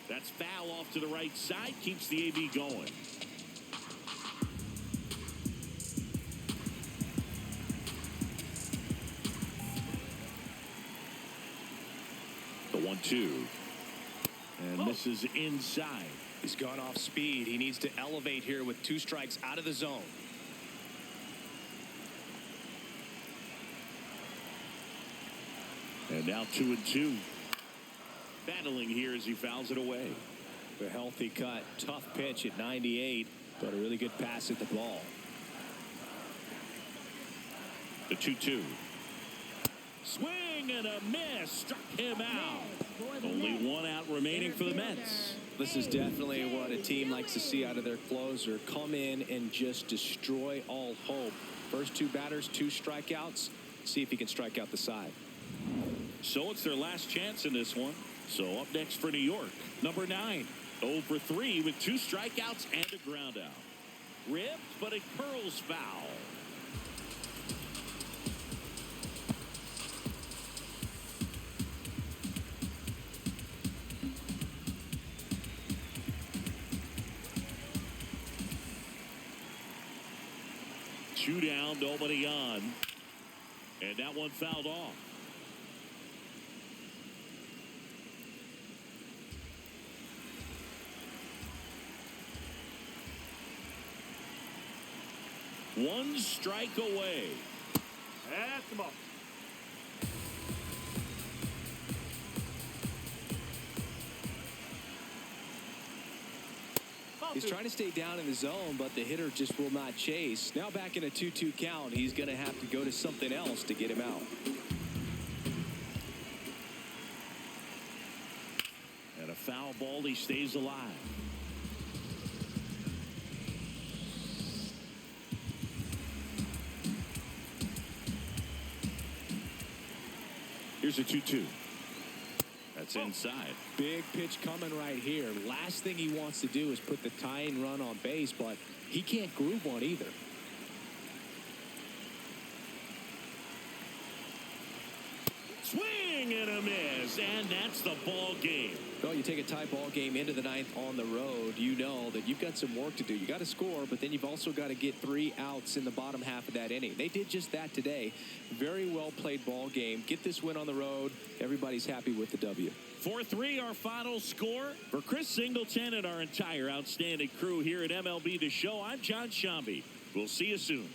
S1: That's foul off to the right side. Keeps the AB going. The 1-2. And misses inside.
S5: He's gone off speed. He needs to elevate here with 2 strikes out of the zone.
S1: And now 2-2. Battling here as he fouls it away.
S5: A healthy cut. Tough pitch at 98, but a really good pass at the ball.
S1: The 2-2. Swing and a miss. Struck him out. Only 1 out remaining for the Mets.
S2: This is definitely what a team likes to see out of their closer. Come in and just destroy all hope. First 2 batters, 2 strikeouts. See if he can strike out the side.
S1: So it's their last chance in this one. So up next for New York, number 9. 0 for 3 with 2 strikeouts and a ground out. Ripped, but it curls foul. Two down, nobody on. And that one fouled off. One strike away.
S4: That's the ball.
S2: He's trying to stay down in the zone, but the hitter just will not chase. Now back in a 2-2 count, he's going to have to go to something else to get him out.
S1: And a foul ball, he stays alive. Here's a 2-2. That's inside.
S5: Big pitch coming right here. Last thing he wants to do is put the tying run on base, but he can't groove one either.
S1: Swing and a miss, and that's the ball game.
S2: Well, you take a tie ball game into the ninth on the road, you know that you've got some work to do. You got to score, but then you've also got to get 3 outs in the bottom half of that inning. They did just that today. Very well played ball game. Get this win on the road. Everybody's happy with the W.
S1: 4-3 our final score. For Chris Singleton and our entire outstanding crew here at MLB The Show, I'm John Shambi. We'll see you soon.